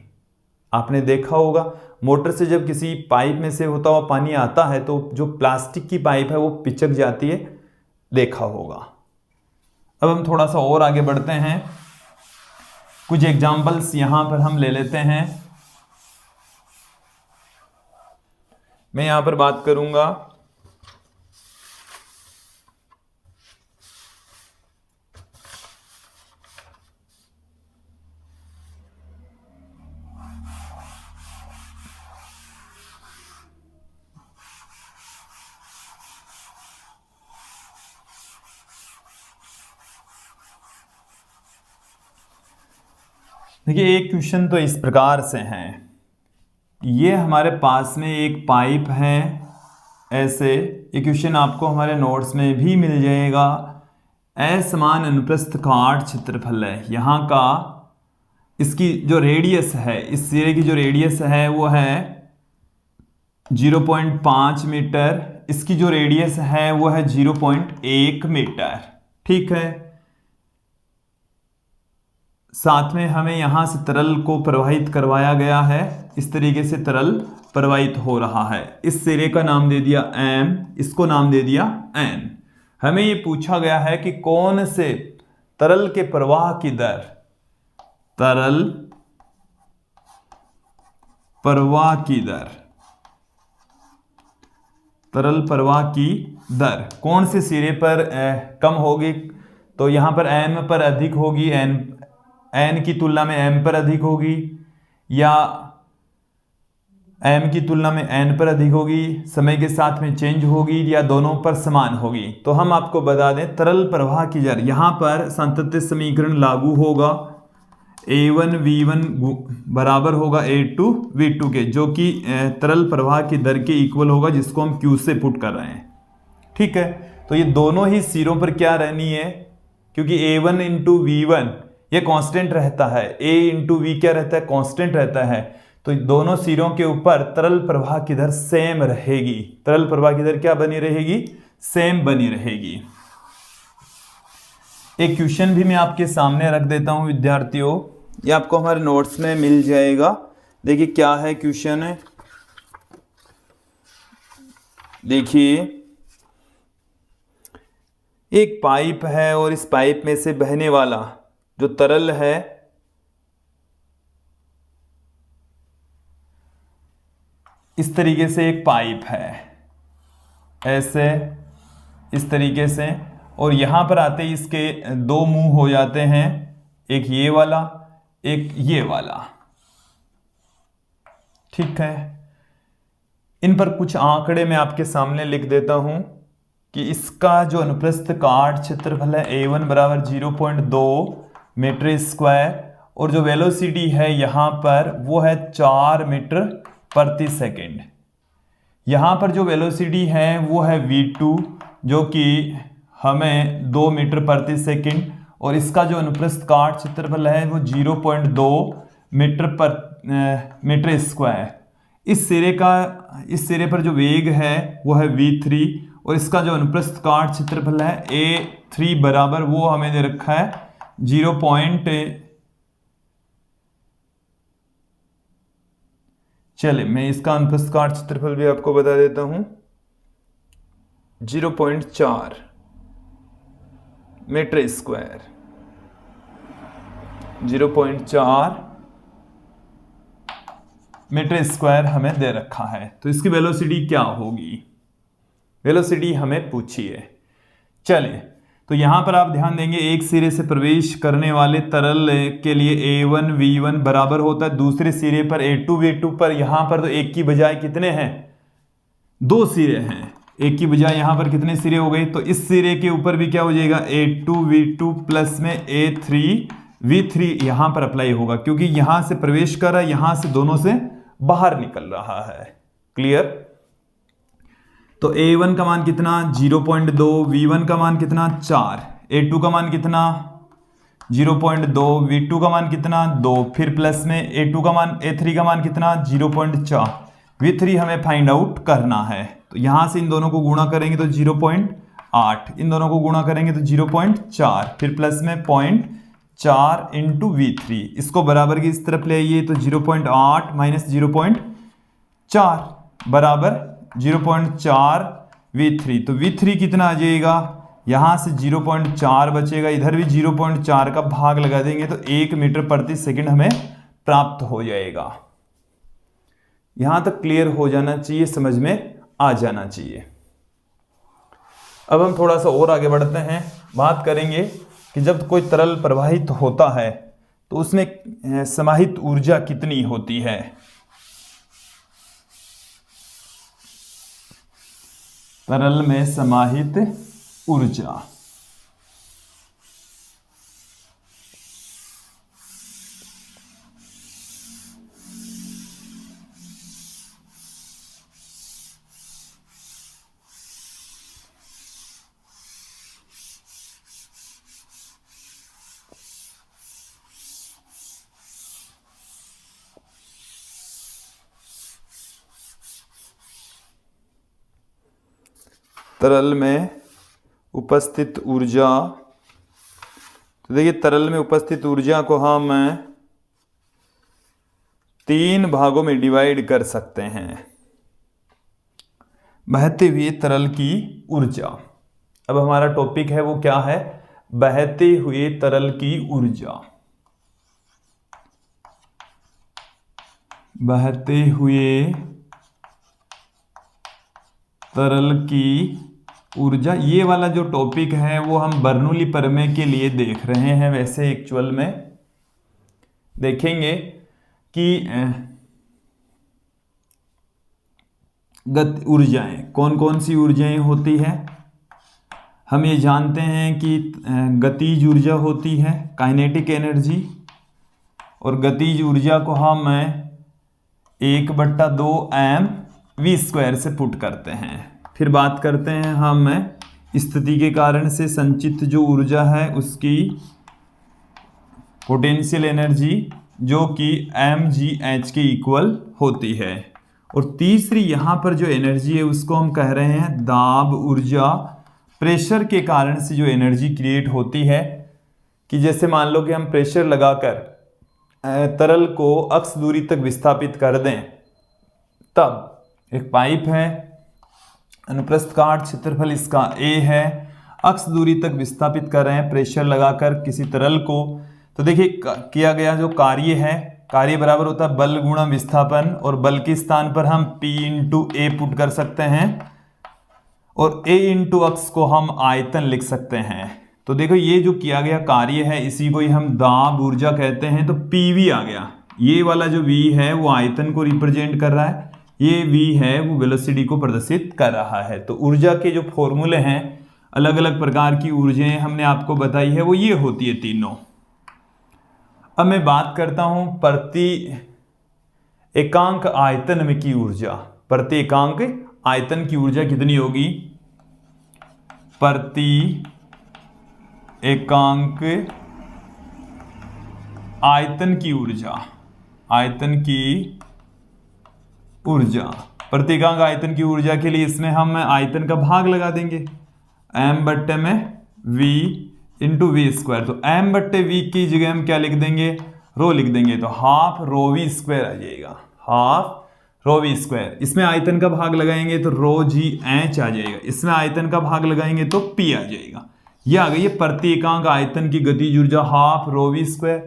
आपने देखा होगा मोटर से जब किसी पाइप में से होता हुआ पानी आता है तो जो प्लास्टिक की पाइप है वो पिचक जाती है, देखा होगा। अब हम थोड़ा सा और आगे बढ़ते हैं, कुछ एग्जाम्पल्स यहां पर हम ले लेते हैं। मैं यहां पर बात करूंगा देखिए एक क्वेश्चन तो इस प्रकार से है, ये हमारे पास में एक पाइप है ऐसे, ये क्वेश्चन आपको हमारे नोट्स में भी मिल जाएगा। असमान अनुप्रस्थ काट क्षेत्रफल है यहाँ का, इसकी जो रेडियस है, इस सिरे की जो रेडियस है वो है 0.5 मीटर, इसकी जो रेडियस है वो है 0.1 मीटर, ठीक है। साथ में हमें यहां से तरल को प्रवाहित करवाया गया है, इस तरीके से तरल प्रवाहित हो रहा है। इस सिरे का नाम दे दिया M, इसको नाम दे दिया N। हमें ये पूछा गया है कि कौन से तरल के प्रवाह की दर, तरल प्रवाह की दर, तरल प्रवाह की दर कौन से सिरे पर कम होगी, तो यहां पर M पर अधिक होगी, N की तुलना में M पर अधिक होगी, या M की तुलना में N पर अधिक होगी, समय के साथ में चेंज होगी, या दोनों पर समान होगी। तो हम आपको बता दें तरल प्रवाह की दर, यहाँ पर सांतत्य समीकरण लागू होगा, A1 V1 बराबर होगा A2 V2 के, जो कि तरल प्रवाह की दर के इक्वल होगा, जिसको हम Q से पुट कर रहे हैं, ठीक है। तो ये दोनों ही सिरों पर क्या रहनी है, क्योंकि A1 इंटू V1 ये कांस्टेंट रहता है, A इंटू V क्या रहता है, कांस्टेंट रहता है, तो दोनों सिरों के ऊपर तरल प्रवाह की दर सेम रहेगी। तरल प्रवाह की दर क्या बनी रहेगी? सेम बनी रहेगी। एक क्वेश्चन भी मैं आपके सामने रख देता हूं विद्यार्थियों, ये आपको हमारे नोट्स में मिल जाएगा। देखिए क्या है क्वेश्चन है, देखिए एक पाइप है और इस पाइप में से बहने वाला जो तरल है इस तरीके से एक पाइप है, ऐसे इस तरीके से, और यहां पर आते ही इसके दो मुंह हो जाते हैं, एक ये वाला एक ये वाला, ठीक है। इन पर कुछ आंकड़े मैं आपके सामने लिख देता हूं कि इसका जो अनुप्रस्थ काट क्षेत्रफल है A1 बराबर 0.2 मीटर स्क्वायर और जो वेलोसिटी है यहां पर वो है 4 मीटर प्रति सेकंड। यहां पर जो वेलोसिटी है वो है v2 जो कि हमें 2 मीटर प्रति सेकंड, और इसका जो अनुप्रस्थ काट क्षेत्रफल है वो 0.2 मीटर स्क्वायर। इस सिरे पर जो वेग है वो है v3 और इसका जो अनुप्रस्थ काट क्षेत्रफल है A3 बराबर वो हमें दे रखा है 0. चलिए मैं इसका अनुप्रस्थ काट क्षेत्रफल भी आपको बता देता हूं, 0.4 मीटर स्क्वायर, 0.4 मीटर स्क्वायर हमें दे रखा है। तो इसकी वेलोसिटी क्या होगी? वेलोसिटी हमें पूछिए। चलिए तो यहां पर आप ध्यान देंगे, एक सिरे से प्रवेश करने वाले तरल के लिए A1 V1 बराबर होता है दूसरे सिरे पर A2 V2 पर। यहां पर तो एक की बजाय कितने हैं? 2 सिरे हैं। एक की बजाय यहां पर कितने सिरे हो गए? तो इस सिरे के ऊपर भी क्या हो जाएगा? A2 V2 प्लस में A3 V3 यहां पर अप्लाई होगा, क्योंकि यहां से प्रवेश कर रहा है, यहां से दोनों से बाहर निकल रहा है। क्लियर? तो A1 का मान कितना? 0.2, V1 का मान कितना? 4, A2 का मान कितना? 0.2, V2 का मान कितना? 2, फिर प्लस में A3 का मान कितना? 0.4, V3 हमें फाइंड आउट करना है। तो यहां से इन दोनों को गुणा करेंगे तो 0.8, इन दोनों को गुणा करेंगे तो 0.4, फिर प्लस में 0.4 इंटू V3, इसको बराबर की इस तरफ ले आइए तो 0.8 माइनस 0.4 बराबर 0.4 V3। तो V3 कितना आ जाएगा? यहां से 0.4 बचेगा, इधर भी 0.4 का भाग लगा देंगे तो 1 मीटर प्रति सेकंड हमें प्राप्त हो जाएगा। यहां तक क्लियर हो जाना चाहिए, समझ में आ जाना चाहिए। अब हम थोड़ा सा और आगे बढ़ते हैं, बात करेंगे कि जब कोई तरल प्रवाहित होता है तो उसमें समाहित ऊर्जा कितनी होती है। तरल में समाहित ऊर्जा, तरल में उपस्थित ऊर्जा। तो देखिए तरल में उपस्थित ऊर्जा को हम 3 भागों में डिवाइड कर सकते हैं। बहते हुए तरल की ऊर्जा, अब हमारा टॉपिक है वो क्या है? बहते हुए तरल की ऊर्जा। बहते हुए तरल की ऊर्जा, ये वाला जो टॉपिक है वो हम बर्नौली प्रमेय के लिए देख रहे हैं। वैसे एक्चुअल में देखेंगे कि ऊर्जाएं कौन कौन सी ऊर्जाएं होती है। हम ये जानते हैं कि गतिज ऊर्जा होती है, काइनेटिक एनर्जी, और गतिज ऊर्जा को हम 1/2 mv² से पुट करते हैं। फिर बात करते हैं हम स्थिति के कारण से संचित जो ऊर्जा है उसकी पोटेंशियल एनर्जी जो कि mgh के इक्वल होती है। और तीसरी यहाँ पर जो एनर्जी है उसको हम कह रहे हैं दाब ऊर्जा। प्रेशर के कारण से जो एनर्जी क्रिएट होती है, कि जैसे मान लो कि हम प्रेशर लगाकर तरल को अक्ष दूरी तक विस्थापित कर दें, तब एक पाइप है, अनुप्रस्थ काट क्षेत्रफल इसका a है, अक्ष दूरी तक विस्थापित कर रहे हैं प्रेशर लगाकर किसी तरल को। तो देखिए किया गया जो कार्य है, कार्य बराबर होता है बल गुणा विस्थापन, और बल के स्थान पर हम P इंटू ए पुट कर सकते हैं, और a इंटू अक्ष को हम आयतन लिख सकते हैं। तो देखो ये जो किया गया कार्य है इसी को ही हम दाब ऊर्जा कहते हैं। तो PV आ गया, ये वाला जो V है वो आयतन को रिप्रेजेंट कर रहा है, ये V है वो वेलोसिटी को प्रदर्शित कर रहा है। तो ऊर्जा के जो फॉर्मूले हैं, अलग अलग प्रकार की ऊर्जाएं हमने आपको बताई है, वो ये होती है तीनों। अब मैं बात करता हूं प्रति एकांक आयतन में की ऊर्जा। प्रति एकांक आयतन की ऊर्जा कितनी होगी? प्रति एकांक आयतन की ऊर्जा, आयतन की ऊर्जा, प्रति एकांक आयतन की ऊर्जा के लिए इसमें हम आयतन का भाग लगा देंगे, m बट्टे में v इंटू वी स्क्वायर। तो m बट्टे v की जगह हम क्या लिख देंगे? रो लिख देंगे, तो हाफ रो वी स्क्वायर आ जाएगा, हाफ रो वी स्क्वायर। इसमें आयतन का भाग लगाएंगे तो रो जी एच आ जाएगा, इसमें आयतन का भाग लगाएंगे तो p आ जाएगा। ये आ गई है प्रति एकांक आयतन की गतिज ऊर्जा हाफ रो वी स्क्वायर,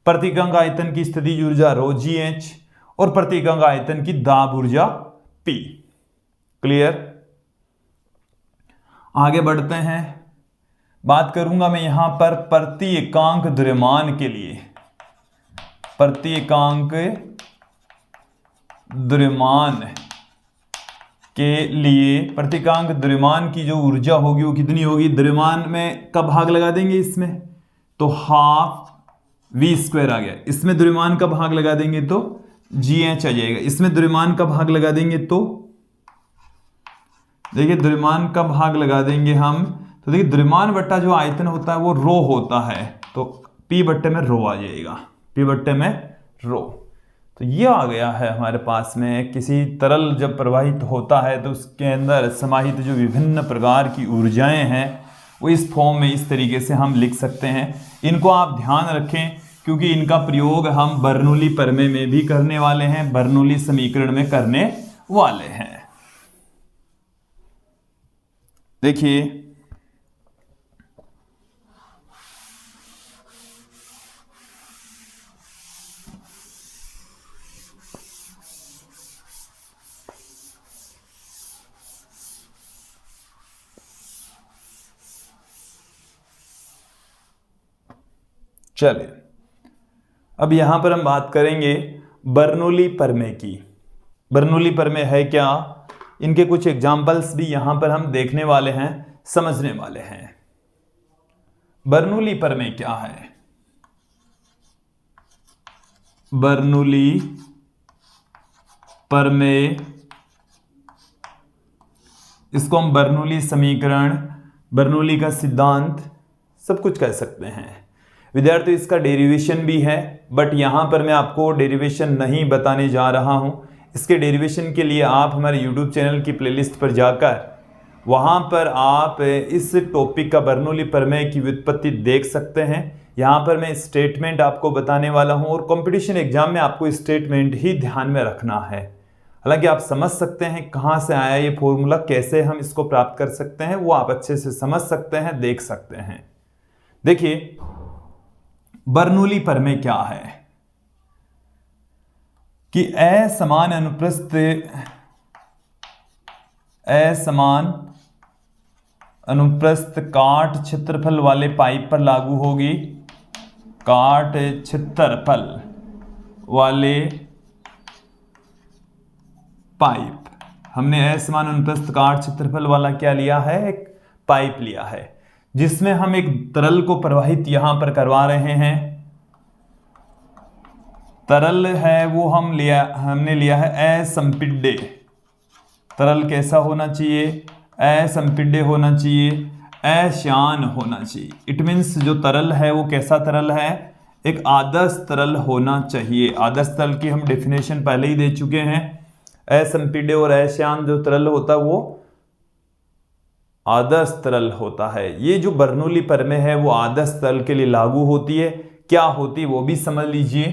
प्रति एकांक आयतन की स्थितिज ऊर्जा रो जी एच, और प्रति एकांक आयतन की दाब ऊर्जा P। क्लियर? आगे बढ़ते हैं, बात करूंगा मैं यहां पर प्रति एकांक द्रव्यमान के लिए। प्रति एकांक द्रव्यमान के लिए प्रति एकांक द्रव्यमान की जो ऊर्जा होगी वो कितनी होगी? द्रव्यमान में का भाग लगा देंगे इसमें, तो हाफ वी स्क्वायर आ गया। इसमें द्रव्यमान का भाग लगा देंगे तो जी एच आ जाएगा, इसमें द्रव्यमान का भाग लगा देंगे तो देखिए द्रव्यमान का भाग लगा देंगे हम, तो देखिए द्रव्यमान बट्टा जो आयतन होता है वो रो होता है, तो P बट्टे में रो आ जाएगा, P बट्टे में रो। तो ये आ गया है हमारे पास में, किसी तरल जब प्रवाहित होता है तो उसके अंदर समाहित जो विभिन्न प्रकार की ऊर्जाएं हैं वो इस फॉर्म में इस तरीके से हम लिख सकते हैं। इनको आप ध्यान रखें क्योंकि इनका प्रयोग हम बर्नौली प्रमेय में भी करने वाले हैं, बर्नौली समीकरण में करने वाले हैं। देखिए चलिए अब यहां पर हम बात करेंगे बर्नौली प्रमेय की। बर्नौली प्रमेय है क्या, इनके कुछ एग्जाम्पल्स भी यहां पर हम देखने वाले हैं, समझने वाले हैं। बर्नौली प्रमेय क्या है? बर्नौली प्रमेय, इसको हम बर्नौली समीकरण, बर्नौली का सिद्धांत सब कुछ कह सकते हैं। विद्यार्थी इसका डेरिवेशन भी है, बट यहां पर मैं आपको डेरिवेशन नहीं बताने जा रहा हूं। इसके डेरिवेशन के लिए आप हमारे YouTube चैनल की प्लेलिस्ट पर जाकर वहां पर आप इस टॉपिक का बर्नौली प्रमेय की व्युत्पत्ति देख सकते हैं। यहां पर मैं स्टेटमेंट आपको बताने वाला हूं और कंपटीशन एग्जाम में आपको स्टेटमेंट ही ध्यान में रखना है। हालांकि आप समझ सकते हैं कहां से आया ये फॉर्मूला, कैसे हम इसको प्राप्त कर सकते हैं, वो आप अच्छे से समझ सकते हैं, देख सकते हैं। देखिए बर्नौली प्रमेय क्या है कि असमान अनुप्रस्थ काट क्षेत्रफल वाले पाइप पर लागू होगी। काट क्षेत्रफल वाले पाइप, हमने असमान अनुप्रस्थ काट क्षेत्रफल वाला क्या लिया है? एक पाइप लिया है जिसमें हम एक तरल को प्रवाहित यहां पर करवा रहे हैं। तरल है वो हमने लिया है असंपीड्य। तरल कैसा होना चाहिए? असंपीड्य होना चाहिए, अश्यान होना चाहिए। इट मीन्स जो तरल है वो कैसा तरल है? एक आदर्श तरल होना चाहिए। आदर्श तरल की हम डेफिनेशन पहले ही दे चुके हैं। असंपीड्य और अशांत जो तरल होता है वो आदर्श तरल होता है। ये जो बर्नौली प्रमेय है वो आदर्श तरल के लिए लागू होती है। क्या होती है वो भी समझ लीजिए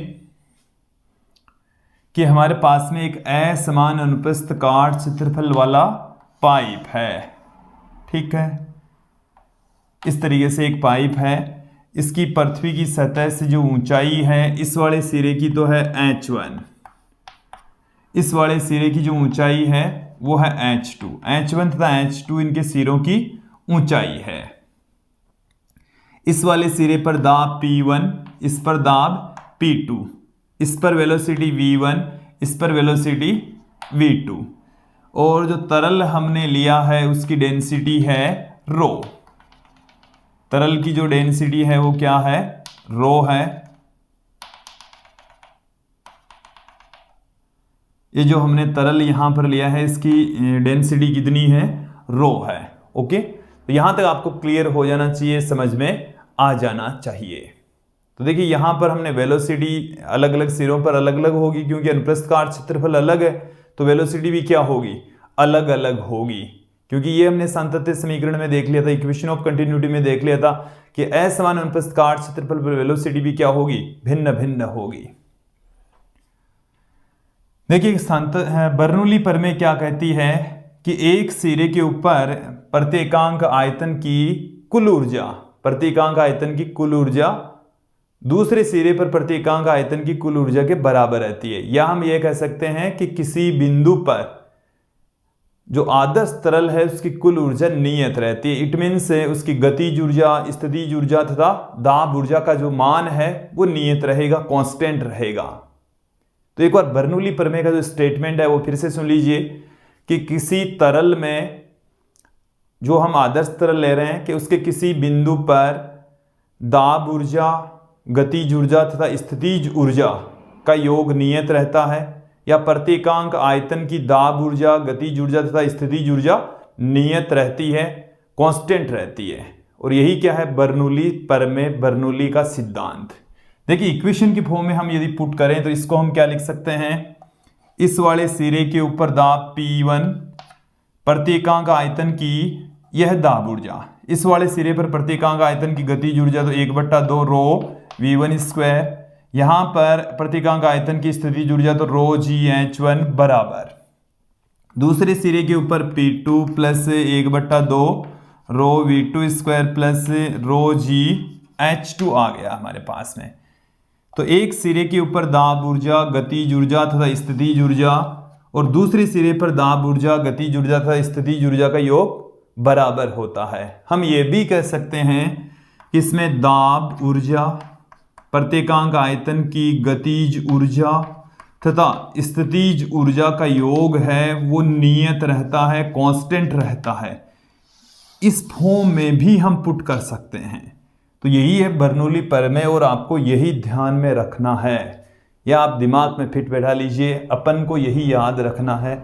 कि हमारे पास में एक असमान अनुप्रस्थ काट क्षेत्रफल वाला पाइप है, ठीक है। इस तरीके से एक पाइप है, इसकी पृथ्वी की सतह से जो ऊंचाई है इस वाले सिरे की तो है h1, इस वाले सिरे की जो ऊंचाई है वो है h2। h1 तथा h2 इनके सिरों की ऊंचाई है। इस वाले सिरे पर दाब P1, इस पर दाब P2, इस पर वेलोसिटी V1, इस पर वेलोसिटी V2, और जो तरल हमने लिया है उसकी डेंसिटी है रो। तरल की जो डेंसिटी है वो क्या है, रो है। ये जो हमने तरल यहां पर लिया है इसकी डेंसिटी कितनी है, रो है। ओके, तो यहां तक आपको क्लियर हो जाना चाहिए, समझ में आ जाना चाहिए। तो देखिए यहां पर हमने वेलोसिटी अलग अलग सिरों पर अलग अलग होगी, क्योंकि अनुप्रस्थ काट क्षेत्रफल अलग है तो वेलोसिटी भी क्या होगी, अलग अलग होगी। क्योंकि ये हमने सातत्य समीकरण में देख लिया था, इक्वेशन ऑफ कंटिन्यूटी में देख लिया था कि असमान अनुप्रस्थ काट क्षेत्रफल पर वेलोसिटी भी क्या होगी, भिन्न भिन्न होगी। देखिए बर्नौली प्रमेय क्या कहती है कि एक सिरे के ऊपर प्रत्येकांक आयतन की कुल ऊर्जा, प्रत्येकांक आयतन की कुल ऊर्जा दूसरे सिरे पर प्रत्येकांक आयतन की कुल ऊर्जा के बराबर रहती है। या हम ये कह सकते हैं कि किसी बिंदु पर जो आदर्श तरल है उसकी कुल ऊर्जा नियत रहती है। इट मीन्स उसकी गतिज ऊर्जा, स्थितिज ऊर्जा तथा दाब ऊर्जा का जो मान है वो नियत रहेगा, कांस्टेंट रहेगा। तो एक बार बर्नौली प्रमेय का जो स्टेटमेंट है वो फिर से सुन लीजिए कि किसी तरल में जो हम आदर्श तरल ले रहे हैं कि उसके किसी बिंदु पर दाब ऊर्जा, गतिज ऊर्जा तथा स्थितिज ऊर्जा का योग नियत रहता है, या प्रत्येकांक आयतन की दाब ऊर्जा, गतिज ऊर्जा तथा स्थितिज ऊर्जा नियत रहती है, कांस्टेंट रहती है। और यही क्या है, बर्नौली प्रमेय, बर्नौली का सिद्धांत। देखिए इक्वेशन की फॉर्म में हम यदि पुट करें तो इसको हम क्या लिख सकते हैं, इस वाले सिरे के ऊपर दाब P1, प्रत्येकांक आयतन की यह दाब ऊर्जा, इस वाले सिरे पर प्रत्येकांक आयतन की गतिज ऊर्जा तो 1/2 रो V1 स्क्वायर, यहां पर प्रत्येकांक आयतन की स्थितिज ऊर्जा तो रो GH1 बराबर दूसरे सिरे के ऊपर P2 प्लस 1/2 रो V2 स्क्वायर प्लस रो GH2 आ गया हमारे पास में। तो एक सिरे के ऊपर दाब ऊर्जा, गतिज ऊर्जा तथा स्थितिज ऊर्जा और दूसरे सिरे पर दाब ऊर्जा, गतिज ऊर्जा तथा स्थितिज ऊर्जा का योग बराबर होता है। हम ये भी कह सकते हैं कि इसमें दाब ऊर्जा, प्रत्येकांक आयतन की गतिज ऊर्जा तथा स्थितिज ऊर्जा का योग है वो नियत रहता है, कांस्टेंट रहता है। इस फॉर्म में भी हम पुट कर सकते हैं। तो यही है बर्नौली प्रमेय और आपको यही ध्यान में रखना है, या आप दिमाग में फिट बैठा लीजिए, अपन को यही याद रखना है,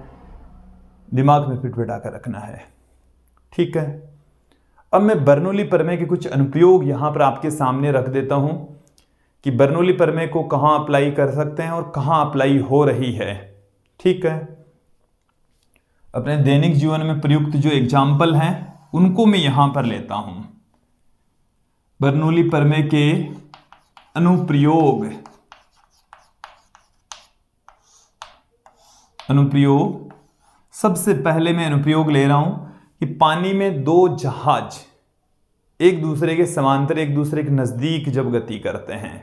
दिमाग में फिट बैठा कर रखना है, ठीक है। अब मैं बर्नौली प्रमेय के कुछ अनुप्रयोग यहां पर आपके सामने रख देता हूं कि बर्नौली प्रमेय को कहां अप्लाई कर सकते हैं और कहां अप्लाई हो रही है, ठीक है। अपने दैनिक जीवन में प्रयुक्त जो एग्जाम्पल हैं उनको मैं यहां पर लेता हूं। बर्नौली प्रमेय के अनुप्रयोग सबसे पहले मैं अनुप्रयोग ले रहा हूं कि पानी में दो जहाज एक दूसरे के समांतर, एक दूसरे के नजदीक जब गति करते हैं,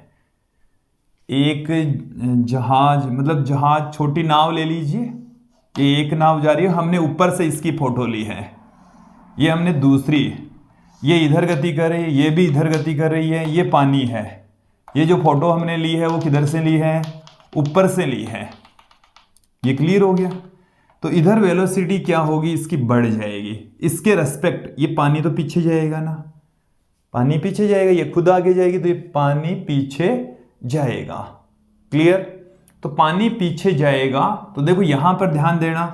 एक जहाज मतलब जहाज, छोटी नाव ले लीजिए, एक नाव जा रही है, हमने ऊपर से इसकी फोटो ली है, ये हमने दूसरी, ये इधर गति कर रही है, ये भी इधर गति कर रही है, ये पानी है। ये जो फोटो हमने ली है वो किधर से ली है, ऊपर से ली है। ये क्लियर हो गया। तो इधर वेलोसिटी क्या होगी, इसकी बढ़ जाएगी, इसके रेस्पेक्ट, ये पानी तो पीछे जाएगा ना, पानी पीछे जाएगा, ये खुद आगे जाएगी तो ये पानी पीछे जाएगा। क्लियर। तो पानी पीछे जाएगा तो देखो यहां पर ध्यान देना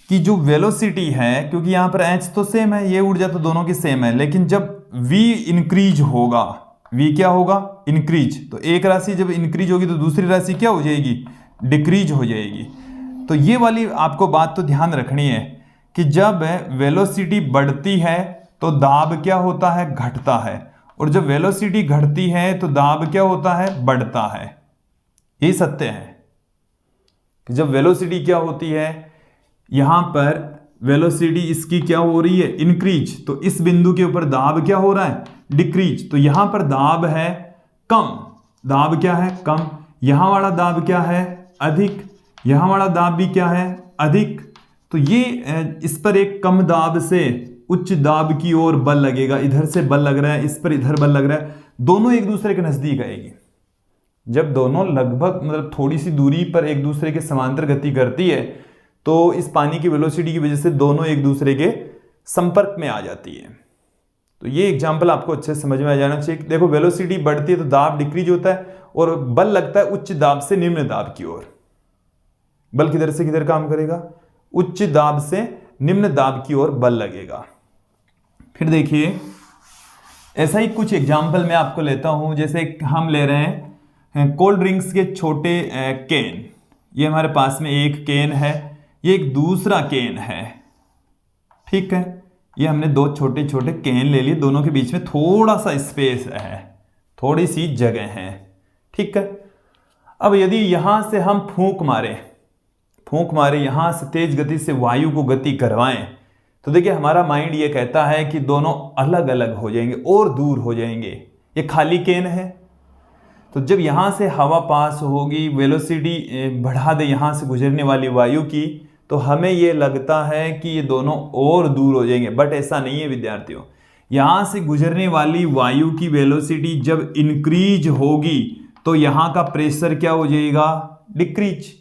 कि जो वेलोसिटी है, क्योंकि यहां पर h तो सेम है, ये ऊर्जा तो दोनों की सेम है, लेकिन जब v इंक्रीज होगा v क्या होगा, इंक्रीज। तो एक राशि जब इंक्रीज होगी तो दूसरी राशि क्या हो जाएगी, डिक्रीज हो जाएगी। तो ये वाली आपको बात तो ध्यान रखनी है कि जब वेलोसिटी बढ़ती है तो दाब क्या होता है, घटता है, और जब वेलोसिटी घटती है तो दाब क्या होता है, बढ़ता है। ये सत्य है कि जब वेलोसिटी क्या होती है, यहां पर वेलोसिटी इसकी क्या हो रही है, इंक्रीज, तो इस बिंदु के ऊपर दाब क्या हो रहा है, डिक्रीज। तो यहां पर दाब है कम, दाब क्या है, कम। यहां वाला दाब क्या है, अधिक। यहां वाला दाब भी क्या है, अधिक। तो ये इस पर एक कम दाब से उच्च दाब की ओर बल लगेगा, इधर से बल लग रहा है, इस पर इधर बल लग रहा है, दोनों एक दूसरे के नजदीक आएगी। जब दोनों लगभग मतलब थोड़ी सी दूरी पर एक दूसरे के समांतर गति करती है तो इस पानी की वेलोसिटी की वजह से दोनों एक दूसरे के संपर्क में आ जाती है। तो ये एग्जांपल आपको अच्छे से समझ में आ जाना चाहिए। देखो वेलोसिटी बढ़ती है तो दाब डिक्रीज होता है और बल लगता है उच्च दाब से निम्न दाब की ओर। बल किधर से किधर काम करेगा, उच्च दाब से निम्न दाब की ओर बल लगेगा। फिर देखिए ऐसा ही कुछ एग्जाम्पल मैं आपको लेता हूं। जैसे हम ले रहे हैं कोल्ड ड्रिंक्स के छोटे कैन। ये हमारे पास में एक कैन है, ये एक दूसरा कैन है, ठीक है। ये हमने दो छोटे छोटे कैन ले लिए, दोनों के बीच में थोड़ा सा स्पेस है, थोड़ी सी जगह है, ठीक है। अब यदि यहां से हम फूंक मारे यहां से तेज गति से वायु को गति करवाएं तो देखिए हमारा माइंड ये कहता है कि दोनों अलग अलग हो जाएंगे और दूर हो जाएंगे। ये खाली कैन है, तो जब यहां से हवा पास होगी, वेलोसिटी बढ़ा दे यहां से गुजरने वाली वायु की, तो हमें ये लगता है कि ये दोनों और दूर हो जाएंगे, बट ऐसा नहीं है विद्यार्थियों। यहां से गुजरने वाली वायु की वेलोसिटी जब इंक्रीज होगी तो यहां का प्रेशर क्या हो जाएगा, डिक्रीज।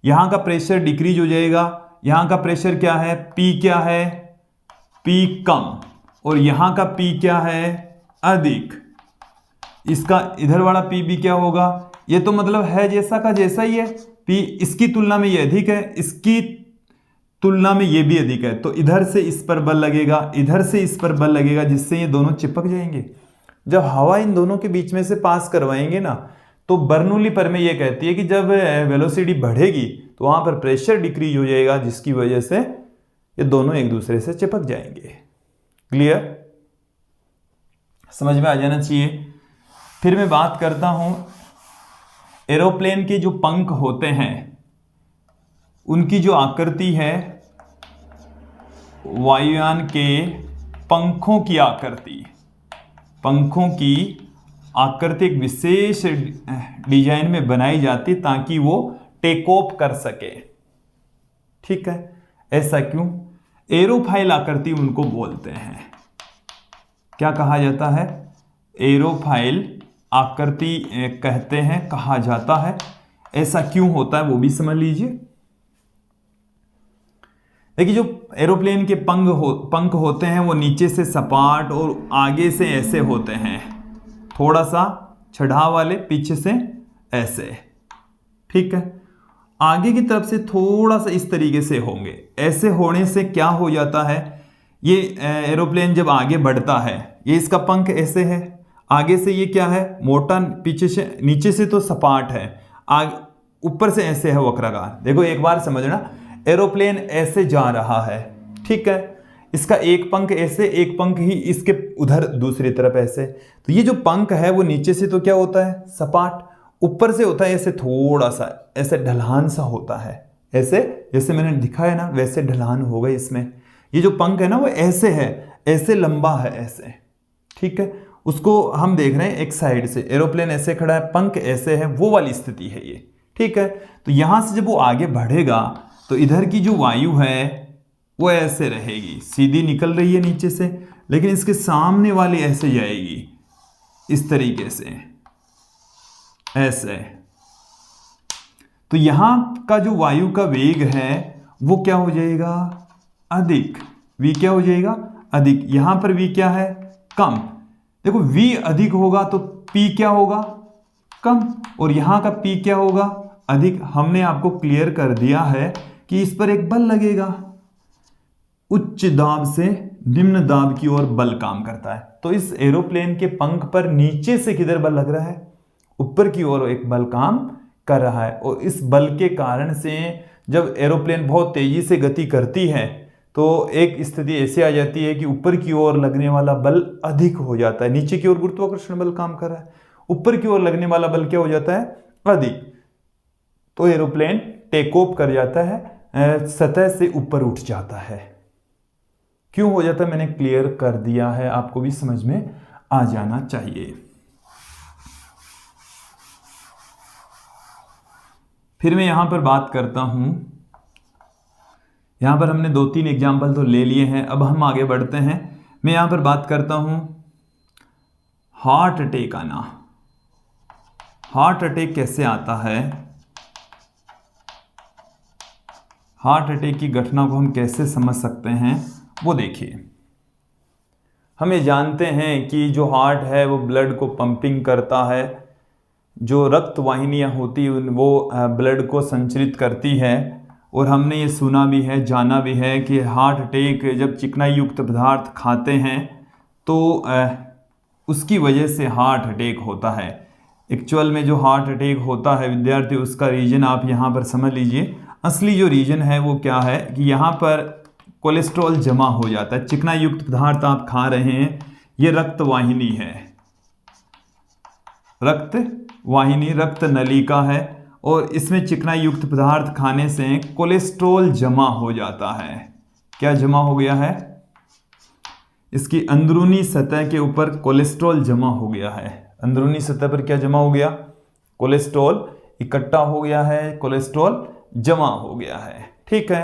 यहां का प्रेशर डिक्रीज हो जाएगा। यहां का प्रेशर क्या है, पी क्या है, पी कम, और यहां का पी क्या है, अधिक। इसका इधर वाला पी भी क्या होगा, ये तो मतलब है जैसा का जैसा ही है, पी इसकी तुलना में ये अधिक है, इसकी तुलना में ये भी अधिक है, तो इधर से इस पर बल लगेगा, इधर से इस पर बल लगेगा, जिससे ये दोनों चिपक जाएंगे। जब हवा इन दोनों के बीच में से पास करवाएंगे ना, तो बर्नौली प्रमेय में ये कहती है कि जब वेलोसिटी बढ़ेगी तो वहां पर प्रेशर डिक्रीज हो जाएगा, जिसकी वजह से ये दोनों एक दूसरे से चिपक जाएंगे। क्लियर, समझ में आ जाना चाहिए। फिर मैं बात करता हूं एरोप्लेन के जो पंख होते हैं उनकी जो आकृति है, वायुयान के पंखों की आकृति एक विशेष डिजाइन में बनाई जाती ताकि वो टेक ऑफ कर सके, ठीक है। ऐसा क्यों, एरोफाइल आकृति उनको बोलते हैं। क्या कहा जाता है, एरोफाइल आकृति कहते हैं, कहा जाता है। ऐसा क्यों होता है वो भी समझ लीजिए। देखिए जो एरोप्लेन के पंख होते हैं वो नीचे से सपाट और आगे से ऐसे होते हैं, थोड़ा सा चढ़ाव वाले, पीछे से ऐसे, ठीक है। आगे की तरफ से थोड़ा सा इस तरीके से होंगे। ऐसे होने से क्या हो जाता है, ये एरोप्लेन जब आगे बढ़ता है, ये इसका पंख ऐसे है, आगे से ये क्या है, मोटा, पीछे से नीचे से तो सपाट है, ऊपर से ऐसे है वक्राकार। देखो एक बार समझना, एरोप्लेन ऐसे जा रहा है, ठीक है, इसका एक पंख ऐसे, एक पंख ही इसके उधर दूसरी तरफ ऐसे। तो ये जो पंख है वो नीचे से तो क्या होता है, सपाट, ऊपर से होता है ऐसे थोड़ा सा ऐसे ढलान सा होता है, ऐसे जैसे मैंने दिखाया ना वैसे ढलान होगा इसमें। ये जो पंख है ना वो ऐसे है, ऐसे लंबा है ऐसे, ठीक है। उसको हम देख रहे हैं एक साइड से, एरोप्लेन ऐसे खड़ा है, पंख ऐसे है, वो वाली स्थिति है ये, ठीक है। तो यहां से जब वो आगे बढ़ेगा तो इधर की जो वायु है वो ऐसे रहेगी, सीधी निकल रही है नीचे से, लेकिन इसके सामने वाली ऐसे जाएगी, इस तरीके से ऐसे। तो यहां का जो वायु का वेग है वो क्या हो जाएगा, अधिक। v क्या हो जाएगा, अधिक। यहां पर v क्या है, कम। देखो v अधिक होगा तो p क्या होगा, कम, और यहां का p क्या होगा, अधिक। हमने आपको क्लियर कर दिया है कि इस पर एक बल लगेगा, उच्च दाब से निम्न दाब की ओर बल काम करता है। तो इस एरोप्लेन के पंख पर नीचे से किधर बल लग रहा है, ऊपर की ओर एक बल काम कर रहा है। और इस बल के कारण से जब एरोप्लेन बहुत तेजी से गति करती है तो एक स्थिति ऐसी आ जाती है कि ऊपर की ओर लगने वाला बल अधिक हो जाता है। नीचे की ओर गुरुत्वाकर्षण बल काम कर रहा है, ऊपर की ओर लगने वाला बल क्या हो जाता है, अधिक। तो एरोप्लेन टेक ऑफ कर जाता है, सतह से ऊपर उठ जाता है। क्यों हो जाता है मैंने क्लियर कर दिया है, आपको भी समझ में आ जाना चाहिए। फिर मैं यहां पर बात करता हूं, यहां पर हमने 2-3 एग्जाम्पल तो ले लिए हैं, अब हम आगे बढ़ते हैं। मैं यहां पर बात करता हूं हार्ट अटैक आना। हार्ट अटैक कैसे आता है, हार्ट अटैक की घटना को हम कैसे समझ सकते हैं वो देखिए। हम ये जानते हैं कि जो हार्ट है वो ब्लड को पंपिंग करता है, जो रक्त वाहिनियाँ होती हैं वो ब्लड को संचरित करती है। और हमने ये सुना भी है, जाना भी है कि हार्ट अटैक जब चिकनाई युक्त पदार्थ खाते हैं तो उसकी वजह से हार्ट अटैक होता है। एक्चुअल में जो हार्ट अटैक होता है विद्यार्थी, उसका रीजन आप यहाँ पर समझ लीजिए। असली जो रीजन है वो क्या है कि यहाँ पर कोलेस्ट्रॉल जमा हो जाता है। चिकनाई युक्त पदार्थ आप खा रहे हैं, ये रक्त वाहिनी है, रक्त वाहिनी रक्त नलिका है, और इसमें चिकनाई युक्त पदार्थ खाने से कोलेस्ट्रॉल जमा हो जाता है। क्या जमा हो गया है, इसकी अंदरूनी सतह के ऊपर कोलेस्ट्रॉल जमा हो गया है। अंदरूनी सतह पर क्या जमा हो गया, कोलेस्ट्रॉल इकट्ठा हो गया है, कोलेस्ट्रॉल जमा हो गया है। ठीक है,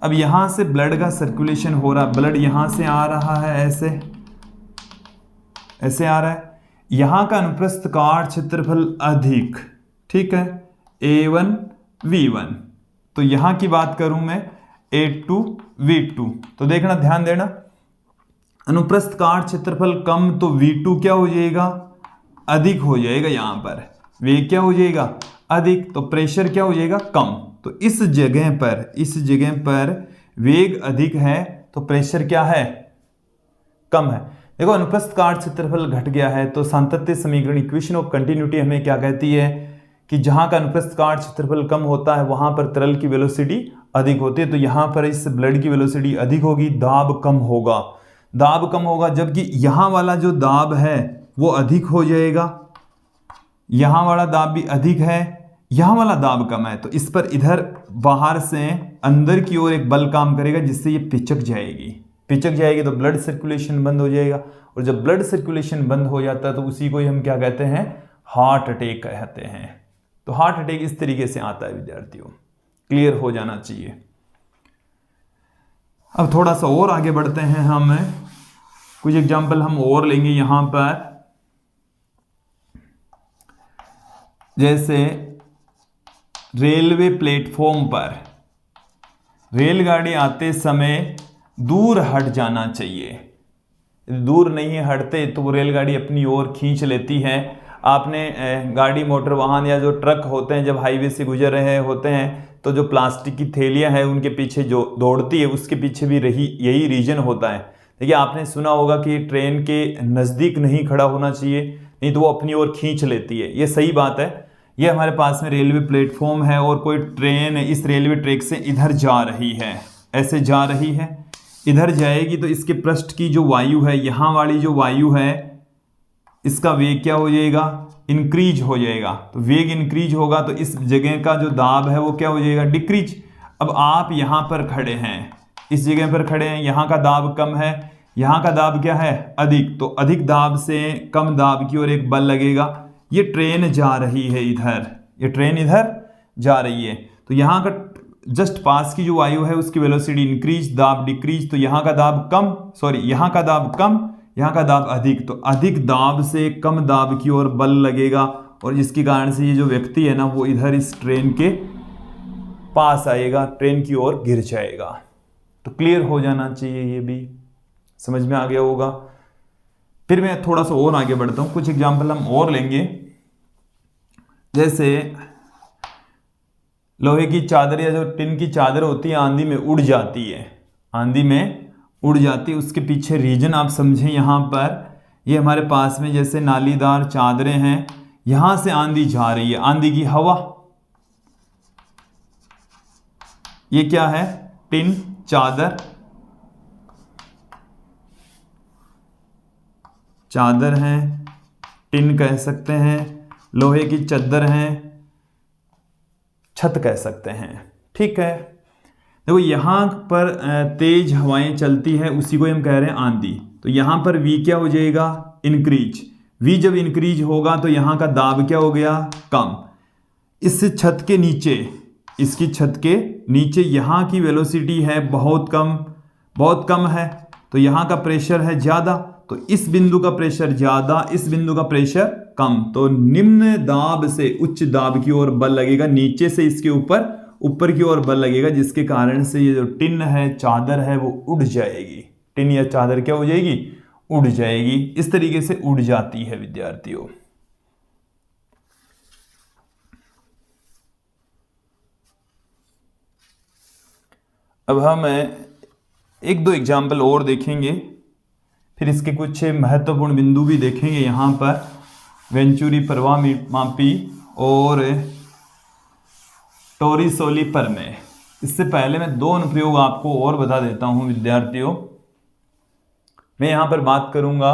अब यहां से ब्लड का सर्कुलेशन हो रहा, ब्लड यहां से आ रहा है, ऐसे ऐसे आ रहा है। यहां का अनुप्रस्थ काट क्षेत्रफल अधिक, ठीक है, A1 V1। तो यहां की बात करूं मैं A2 V2, तो देखना, ध्यान देना, अनुप्रस्थ काट क्षेत्रफल कम तो V2 क्या हो जाएगा, अधिक हो जाएगा। यहां पर वेग क्या हो जाएगा, अधिक, तो प्रेशर क्या हो जाएगा, कम। तो इस जगह पर वेग अधिक है तो प्रेशर क्या है, कम है। देखो अनुप्रस्थ काट क्षेत्रफल घट गया है तो सातत्य समीकरण इक्वेशन ऑफ कंटिन्यूटी हमें क्या कहती है कि जहां का अनुप्रस्थ काट क्षेत्रफल कम होता है वहां पर तरल की वेलोसिटी अधिक होती है। तो यहां पर इस ब्लड की वेलोसिटी अधिक होगी, दाब कम होगा, दाब कम होगा, जबकि यहां वाला जो दाब है वो अधिक हो जाएगा। यहां वाला दाब भी अधिक है, यहां वाला दाब कम है, तो इस पर इधर बाहर से अंदर की ओर एक बल काम करेगा जिससे ये पिचक जाएगी। पिचक जाएगी तो ब्लड सर्कुलेशन बंद हो जाएगा, और जब ब्लड सर्कुलेशन बंद हो जाता है तो उसी को ही हम क्या कहते हैं, हार्ट अटैक कहते हैं। तो हार्ट अटैक इस तरीके से आता है विद्यार्थियों, क्लियर हो जाना चाहिए। अब थोड़ा सा और आगे बढ़ते हैं, हम कुछ एग्जाम्पल हम और लेंगे यहां पर। जैसे रेलवे प्लेटफॉर्म पर रेलगाड़ी आते समय दूर हट जाना चाहिए। दूर नहीं हटते तो वो रेलगाड़ी अपनी ओर खींच लेती है। आपने गाड़ी, मोटर वाहन या जो ट्रक होते हैं जब हाईवे से गुजर रहे होते हैं तो जो प्लास्टिक की थैलियां हैं उनके पीछे जो दौड़ती है उसके पीछे भी यही रीजन होता है। देखिए आपने सुना होगा कि ट्रेन के नज़दीक नहीं खड़ा होना चाहिए, नहीं तो वो अपनी ओर खींच लेती है। ये सही बात है। ये हमारे पास में रेलवे प्लेटफॉर्म है और कोई ट्रेन इस रेलवे ट्रैक से इधर जा रही है, ऐसे जा रही है, इधर जाएगी तो इसके पृष्ठ की जो वायु है, यहाँ वाली जो वायु है, इसका वेग क्या हो जाएगा, इंक्रीज हो जाएगा। तो वेग इंक्रीज होगा तो इस जगह का जो दाब है वो क्या हो जाएगा, डिक्रीज। अब आप यहाँ पर खड़े हैं, इस जगह पर खड़े हैं, यहाँ का दाब कम है, यहाँ का दाब क्या है, अधिक। तो अधिक दाब से कम दाब की ओर एक बल लगेगा। ये ट्रेन जा रही है इधर, ये ट्रेन इधर जा रही है, तो यहाँ का जस्ट पास की जो वायु है उसकी वेलोसिटी इंक्रीज, दाब डिक्रीज। तो यहाँ का दाब कम, सॉरी यहाँ का दाब कम, यहाँ का दाब अधिक। तो अधिक दाब से कम दाब की ओर बल लगेगा और जिसके कारण से ये जो व्यक्ति है ना वो इधर इस ट्रेन के पास आएगा, ट्रेन की ओर गिर जाएगा। तो क्लियर हो जाना चाहिए, ये भी समझ में आ गया होगा। फिर मैं थोड़ा सा और आगे बढ़ता हूँ, कुछ एग्जाम्पल हम और लेंगे। जैसे लोहे की चादर या जो टिन की चादर होती है आंधी में उड़ जाती है, आंधी में उड़ जाती है। उसके पीछे रीजन आप समझें, यहाँ पर ये हमारे पास में जैसे नालीदार चादरें हैं, यहां से आंधी जा रही है, आंधी की हवा, ये क्या है, टिन चादर, चादर है, टिन कह सकते हैं, लोहे की चद्दर है, छत कह सकते हैं। ठीक है, देखो यहां पर तेज हवाएं चलती है, उसी को हम कह रहे हैं आंधी। तो यहां पर V क्या हो जाएगा, इंक्रीज। V जब इंक्रीज होगा तो यहां का दाब क्या हो गया, कम। इस छत के नीचे, इसकी छत के नीचे यहां की वेलोसिटी है बहुत कम है, तो यहां का प्रेशर है ज्यादा, तो इस बिंदु का प्रेशर ज्यादा, इस बिंदु का प्रेशर कम, तो निम्न दाब से उच्च दाब की ओर बल लगेगा, नीचे से इसके ऊपर की ओर बल लगेगा, जिसके कारण से ये जो टिन है, चादर है, वो उड़ जाएगी। टिन या चादर क्या हो जाएगी, उड़ जाएगी। इस तरीके से उड़ जाती है विद्यार्थियों। अब हम एक दो एग्जाम्पल और देखेंगे, फिर इसके कुछ महत्वपूर्ण बिंदु भी देखेंगे। यहाँ पर वेंचुरी प्रवाह मापी और टोरिसोली प्रमेय। इससे पहले मैं दो अनुप्रयोग आपको और बता देता हूं विद्यार्थियों। मैं यहां पर बात करूंगा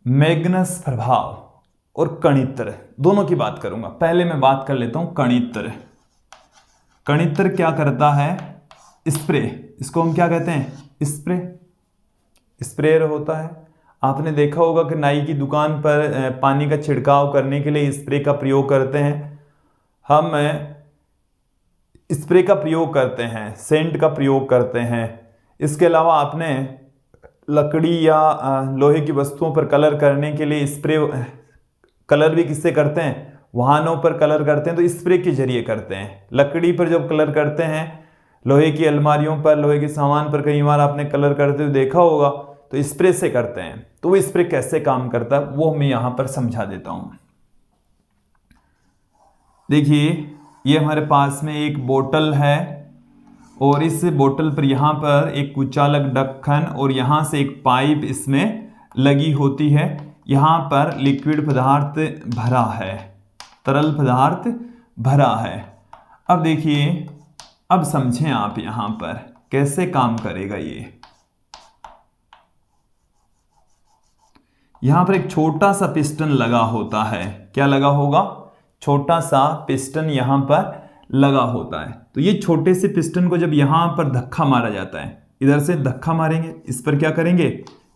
मैग्नस प्रभाव और कणित्र, दोनों की बात करूंगा। पहले मैं बात कर लेता हूं कणित्र। कणित्र क्या करता है, स्प्रे, इसको हम क्या कहते हैं, स्प्रेयर होता है। आपने देखा होगा कि नाई की दुकान पर पानी का छिड़काव करने के लिए स्प्रे का प्रयोग करते हैं। हम स्प्रे का प्रयोग करते हैं, सेंट का प्रयोग करते हैं। इसके अलावा आपने लकड़ी या लोहे की वस्तुओं पर कलर करने के लिए स्प्रे, कलर भी किससे करते हैं, वाहनों पर कलर करते हैं तो स्प्रे के जरिए करते हैं। लकड़ी पर जब कलर करते हैं, लोहे की अलमारियों पर, लोहे के सामान पर कई बार आपने कलर करते हुए देखा होगा, तो स्प्रे से करते हैं। तो वो स्प्रे कैसे काम करता है वो मैं यहां पर समझा देता हूं। देखिए ये हमारे पास में एक बोतल है और इस बोतल पर यहाँ पर एक कुचालक ढक्कन और यहाँ से एक पाइप इसमें लगी होती है। यहाँ पर लिक्विड पदार्थ भरा है, तरल पदार्थ भरा है। अब देखिए, अब समझें आप यहाँ पर कैसे काम करेगा ये। यहाँ पर एक छोटा सा पिस्टन लगा होता है, क्या लगा होगा, छोटा सा पिस्टन यहाँ पर लगा होता है। तो ये छोटे से पिस्टन को जब यहाँ पर धक्का मारा जाता है, इधर से धक्का मारेंगे, इस पर क्या करेंगे,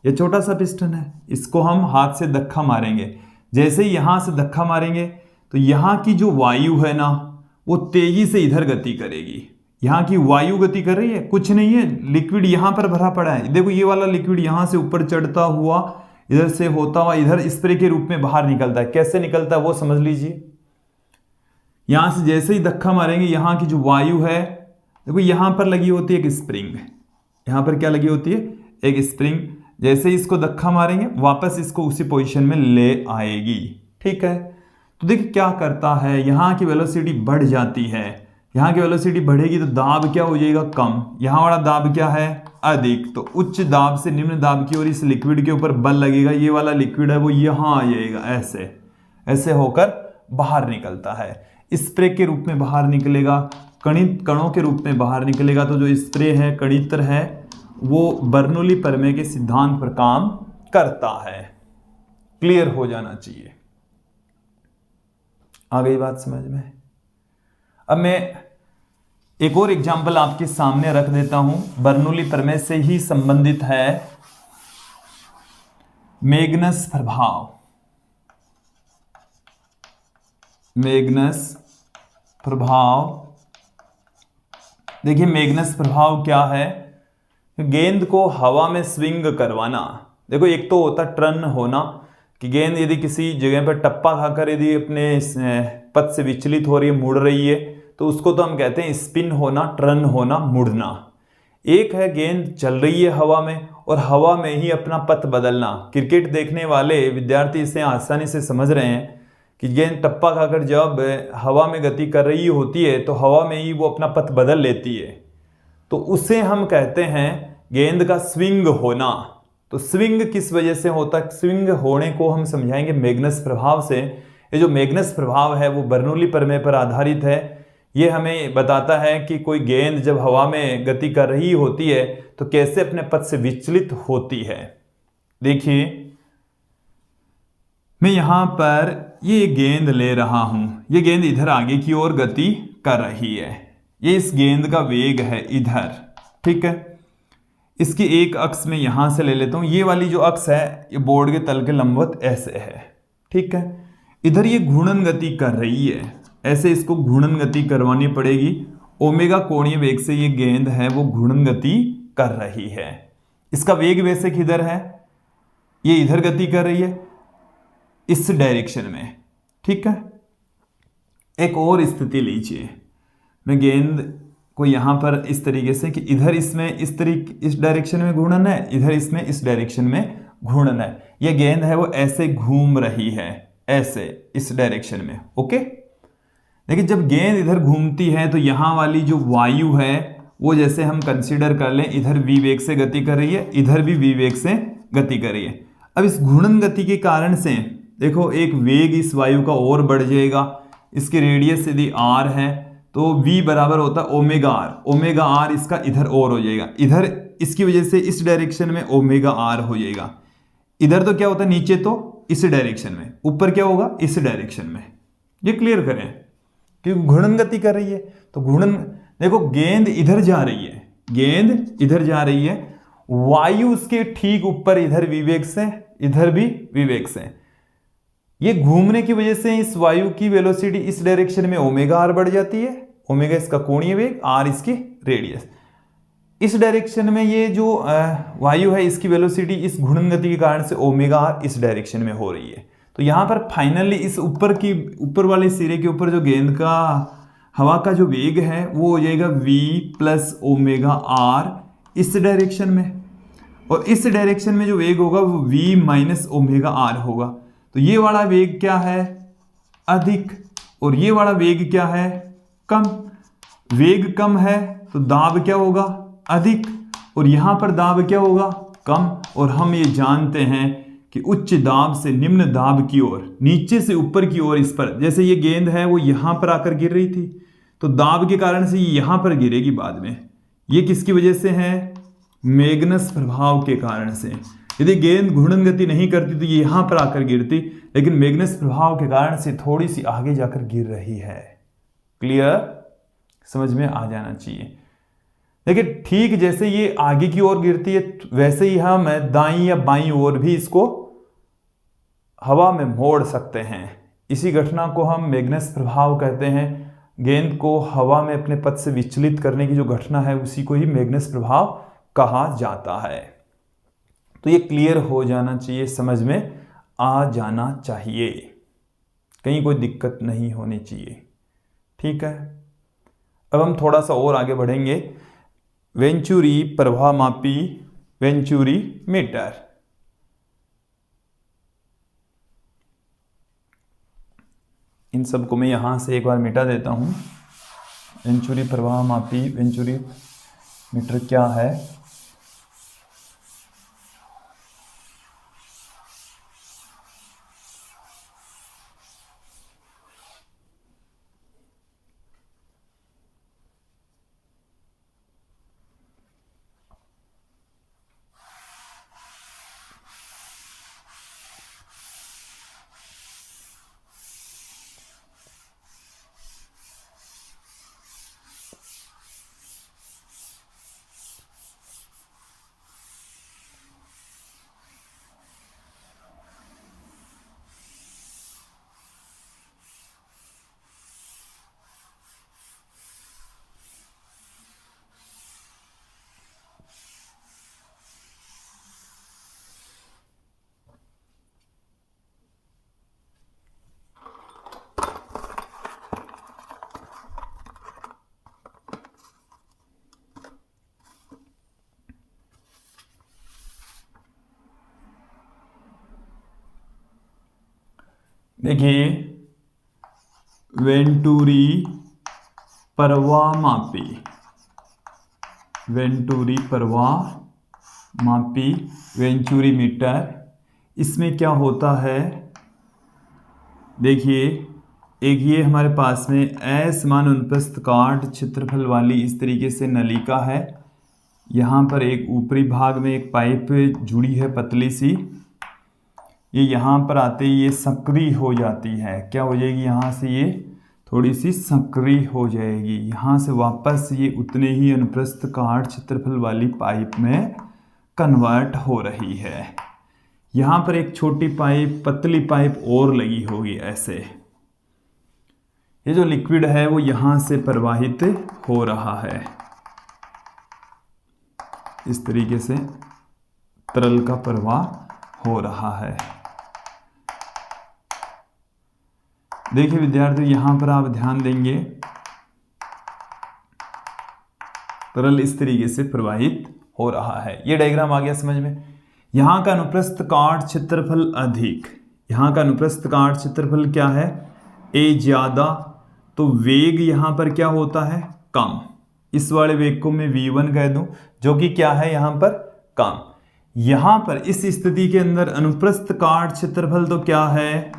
ये छोटा सा पिस्टन है, इसको हम हाथ से धक्का मारेंगे। जैसे ही यहाँ से धक्का मारेंगे तो यहाँ की जो वायु है ना, वो तेजी से इधर गति करेगी। यहाँ की वायु गति कर रही है, कुछ नहीं है, लिक्विड यहाँ पर भरा पड़ा है। देखो ये वाला लिक्विड यहाँ से ऊपर चढ़ता हुआ, इधर से होता हुआ इधर स्प्रे के रूप में बाहर निकलता है। कैसे निकलता है वो समझ लीजिए। यहां से जैसे ही धक्का मारेंगे, यहां की जो वायु है, देखो यहां पर लगी होती है एक स्प्रिंग, यहां पर क्या लगी होती है, एक स्प्रिंग। जैसे ही इसको धक्का मारेंगे, वापस इसको उसी पोजीशन में ले आएगी। ठीक है, तो देखिए क्या करता है, यहां की वेलोसिटी बढ़ जाती है। यहां की वेलोसिटी बढ़ेगी तो दाब क्या हो जाएगा, कम। यहां वाला दाब क्या है, अधिक। तो उच्च दाब से निम्न दाब की ओर इस लिक्विड के ऊपर बल लगेगा। ये वाला लिक्विड है वो यहां आ जाएगा, ऐसे ऐसे होकर बाहर निकलता है। स्प्रे के रूप में बाहर निकलेगा, कणों के रूप में बाहर निकलेगा। तो जो स्प्रे है, कणित्र है, वो बर्नौली प्रमेय के सिद्धांत पर काम करता है। क्लियर हो जाना चाहिए। आ गई बात समझ में। अब मैं एक और एग्जाम्पल आपके सामने रख देता हूं, बर्नौली प्रमेय से ही संबंधित है, मैग्नस प्रभाव। मैग्नस प्रभाव, देखिए मैग्नस प्रभाव क्या है, गेंद को हवा में स्विंग करवाना। देखो एक तो होता टर्न होना, कि गेंद यदि किसी जगह पर टप्पा खाकर यदि अपने पथ से विचलित हो रही है, मुड़ रही है, तो उसको तो हम कहते हैं स्पिन होना, टर्न होना, मुड़ना। एक है गेंद चल रही है हवा में और हवा में ही अपना पथ बदलना। क्रिकेट देखने वाले विद्यार्थी इसे आसानी से समझ रहे हैं कि गेंद टप्पा खाकर जब हवा में गति कर रही होती है तो हवा में ही वो अपना पथ बदल लेती है, तो उसे हम कहते हैं गेंद का स्विंग होना। तो स्विंग किस वजह से होता है? स्विंग होने को हम समझाएंगे मैग्नस प्रभाव से। ये जो मैग्नस प्रभाव है वो बर्नौली प्रमेय पर आधारित है। ये हमें बताता है कि कोई गेंद जब हवा में गति कर रही होती है तो कैसे अपने पथ से विचलित होती है। देखिए, मैं यहां पर ये गेंद ले रहा हूं, ये गेंद इधर आगे की ओर गति कर रही है, ये इस गेंद का वेग है इधर, ठीक है। इसकी एक अक्ष में यहां से ले लेता हूं, ये वाली जो अक्ष है ये बोर्ड के तल के लंबवत ऐसे है, ठीक है। इधर ये घूर्णन गति कर रही है, ऐसे इसको घूर्णन गति करवानी पड़ेगी। ओमेगा कोणीय वेग से ये गेंद है वो घूर्णन गति कर रही है। इसका वेग वैसे किधर है? ये इधर गति कर रही है इस डायरेक्शन में, ठीक है। एक और स्थिति लीजिए, मैं गेंद को यहां पर इस तरीके से कि इधर इसमें इस डायरेक्शन में घूर्णन है, इधर इसमें इस डायरेक्शन में घूर्णन है। ये गेंद है वो ऐसे घूम रही है, ऐसे इस डायरेक्शन में, ओके। लेकिन जब गेंद इधर घूमती है तो यहां वाली जो वायु है वो जैसे हम कंसीडर कर लें इधर v वेग से गति कर रही है, इधर भी v वेग से गति कर रही है। अब इस घूर्णन गति के कारण से देखो एक वेग इस वायु का और बढ़ जाएगा। इसकी रेडियस यदि r है तो v बराबर होता है ओमेगा r। ओमेगा r इसका इधर और हो जाएगा, इधर इसकी वजह से इस डायरेक्शन में ओमेगा r हो जाएगा। इधर तो क्या होता है, नीचे तो इस डायरेक्शन में, ऊपर क्या होगा, इस डायरेक्शन में। ये क्लियर करें क्योंकि घूर्णन गति कर रही है। तो घूर्णन देखो, गेंद इधर जा रही है, गेंद इधर जा रही है, वायु उसके ठीक ऊपर इधर विवेक से, इधर भी विवेक से। ये घूमने की वजह से इस वायु की वेलोसिटी इस डायरेक्शन में ओमेगा आर बढ़ जाती है। ओमेगा इसका कोणीय वेग, आर इसकी रेडियस। इस डायरेक्शन में ये जो वायु है इसकी वेलोसिटी इस घूर्णन गति के कारण से ओमेगा आर इस डायरेक्शन में हो रही है। तो यहां पर फाइनली इस ऊपर वाले सिरे के ऊपर जो गेंद का हवा का जो वेग है वो हो जाएगा v प्लस ओमेगा आर इस डायरेक्शन में, और इस डायरेक्शन में जो वेग होगा वो v माइनस ओमेगा आर होगा। तो ये वाला वेग क्या है, अधिक, और ये वाला वेग क्या है, कम। वेग कम है तो दाब क्या होगा, अधिक, और यहां पर दाब क्या होगा, कम। और हम ये जानते हैं कि उच्च दाब से निम्न दाब की ओर, नीचे से ऊपर की ओर, इस पर जैसे ये गेंद है वो यहां पर आकर गिर रही थी तो दाब के कारण से ये यहां पर गिरेगी बाद में। ये किसकी वजह से है, मैग्नस प्रभाव के कारण से। यदि गेंद घूर्णन गति नहीं करती तो ये यहां पर आकर गिरती, लेकिन मैग्नस प्रभाव के कारण से थोड़ी सी आगे जाकर गिर रही है। क्लियर, समझ में आ जाना चाहिए। देखिए, ठीक जैसे ये आगे की ओर गिरती है वैसे ही हम दाईं या बाईं ओर भी इसको हवा में मोड़ सकते हैं। इसी घटना को हम मैग्नस प्रभाव कहते हैं। गेंद को हवा में अपने पथ से विचलित करने की जो घटना है उसी को ही मैग्नस प्रभाव कहा जाता है। तो ये क्लियर हो जाना चाहिए, समझ में आ जाना चाहिए, कहीं कोई दिक्कत नहीं होनी चाहिए, ठीक है। अब हम थोड़ा सा और आगे बढ़ेंगे। वेंचुरी प्रभामापी, वेंचुरी मीटर। इन सबको मैं यहां से एक बार मिटा देता हूं। वेंचुरी प्रभामापी, वेंचुरी मीटर क्या है? देखिए, वेंटुरी प्रवाहमापी, वेंटुरी प्रवाहमापी, मापी वेंचुरी मीटर। इसमें क्या होता है, देखिए एक ये हमारे पास में असमान अनुप्रस्थ काट क्षेत्रफल वाली इस तरीके से नलिका है। यहाँ पर एक ऊपरी भाग में एक पाइप जुड़ी है पतली सी, ये यहाँ पर आते ही ये सक्रिय हो जाती है। क्या हो जाएगी, यहाँ से ये थोड़ी सी सक्रिय हो जाएगी, यहाँ से वापस ये उतने ही अनुप्रस्थ काट क्षेत्रफल वाली पाइप में कन्वर्ट हो रही है। यहाँ पर एक छोटी पाइप, पतली पाइप और लगी होगी ऐसे। ये जो लिक्विड है वो यहाँ से प्रवाहित हो रहा है, इस तरीके से तरल का प्रवाह हो रहा है। देखिए विद्यार्थियों, यहां पर आप ध्यान देंगे तरल इस तरीके से प्रवाहित हो रहा है। ये डायग्राम आ गया समझ में। यहां का अनुप्रस्थ काट क्षेत्रफल अधिक, यहां का अनुप्रस्थ काट क्षेत्रफल क्या है, ए ज्यादा, तो वेग यहां पर क्या होता है, कम। इस वाले वेग को मैं v1 कह दूं, जो कि क्या है यहां पर कम। यहां पर इस स्थिति के अंदर अनुप्रस्थ काट क्षेत्रफल तो क्या है,